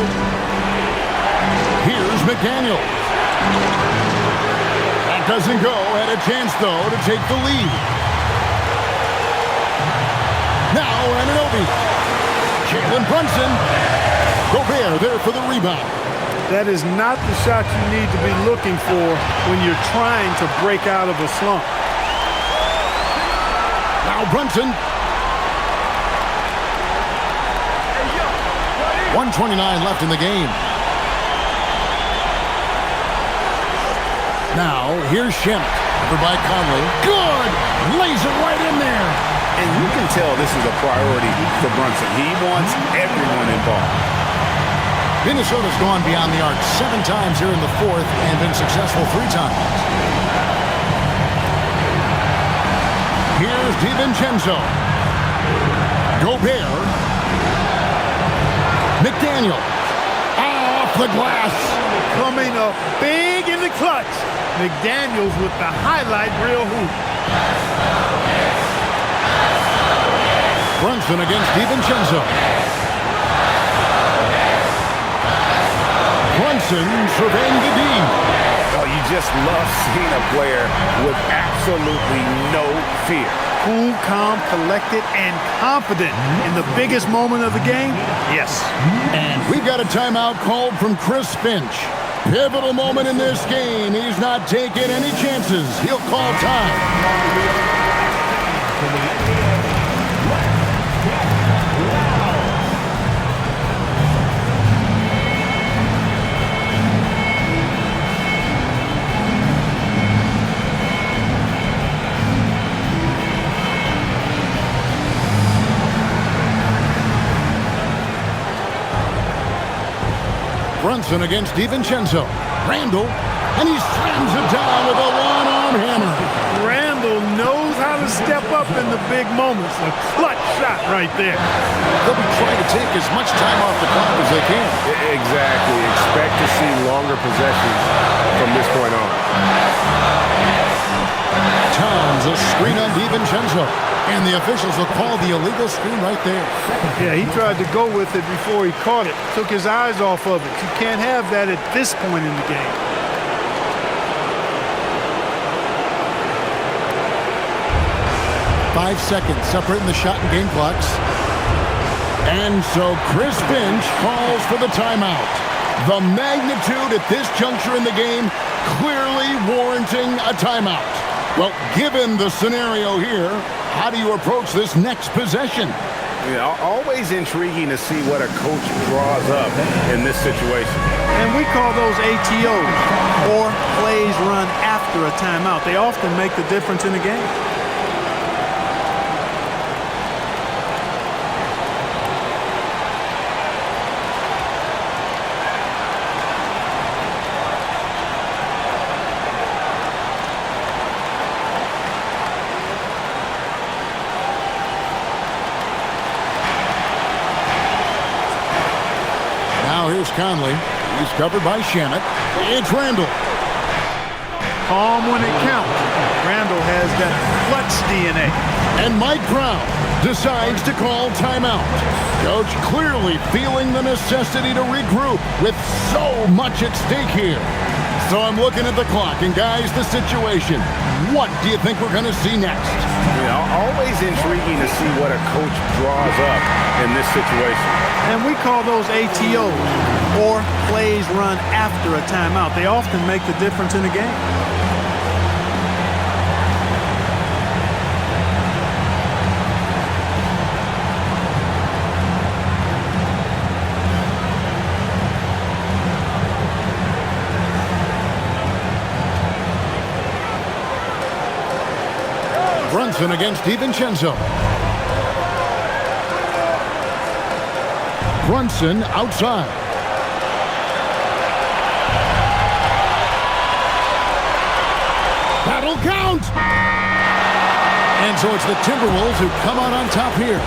Here's McDaniel. That doesn't go. Had a chance, though, to take the lead. Now Anunoby. Jalen Brunson. Gobert there for the rebound. That is not the shot you need to be looking for when you're trying to break out of a slump. Now Brunson. 1:29 left in the game. Now, here's Shemet. Over by Conley. Good! Lays it right in there. And you can tell this is a priority for Brunson. He wants everyone involved. Minnesota's gone beyond the arc 7 times here in the fourth and been successful 3 times. Here's DiVincenzo. Gobert. McDaniel. Off the glass. Coming up big in the clutch. McDaniels with the highlight reel hoop. Brunson against DiVincenzo. Brunson surveying the D. Oh, you just love seeing a player with absolutely no fear. Cool, calm, collected, and confident in the biggest moment of the game? Yes. And we've got a timeout called from Chris Finch. Pivotal moment in this game. He's not taking any chances. He'll call time. Brunson against DiVincenzo. Randall, and he slams it down with a one-arm hammer. Randall knows how to step up in the big moments. A clutch shot right there. They'll be trying to take as much time off the clock as they can. Exactly. Expect to see longer possessions from this point on. Towns, a screen on DiVincenzo. And the officials will call the illegal screen right there. Yeah, he tried to go with it before he caught it. Took his eyes off of it. You can't have that at this point in the game. Five seconds separating the shot and game clocks. And so Chris Finch calls for the timeout. The magnitude at this juncture in the game clearly warranting a timeout. Well, given the scenario here, how do you approach this next possession? Yeah, always intriguing to see what a coach draws up in this situation. And we call those ATOs, or plays run after a timeout. They often make the difference in the game. Here's Conley. He's covered by Shannon. It's Randall. Calm when it counts. Randall has that clutch DNA. And Mike Brown decides to call timeout. Coach clearly feeling the necessity to regroup with so much at stake here. So I'm looking at the clock, and guys, the situation. What do you think we're going to see next? Always intriguing to see what a coach draws up in this situation. And we call those ATOs, or plays run after a timeout. They often make the difference in the game. Brunson against DiVincenzo. Brunson outside. That'll count! And so it's the Timberwolves who come out on top here.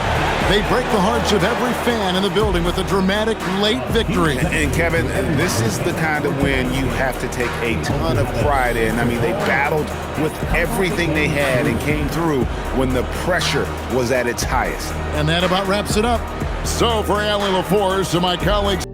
They break the hearts of every fan in the building with a dramatic late victory. And Kevin, this is the kind of win you have to take a ton of pride in. I mean, they battled with everything they had and came through when the pressure was at its highest. And that about wraps it up. So for Allie LaForce and my colleagues.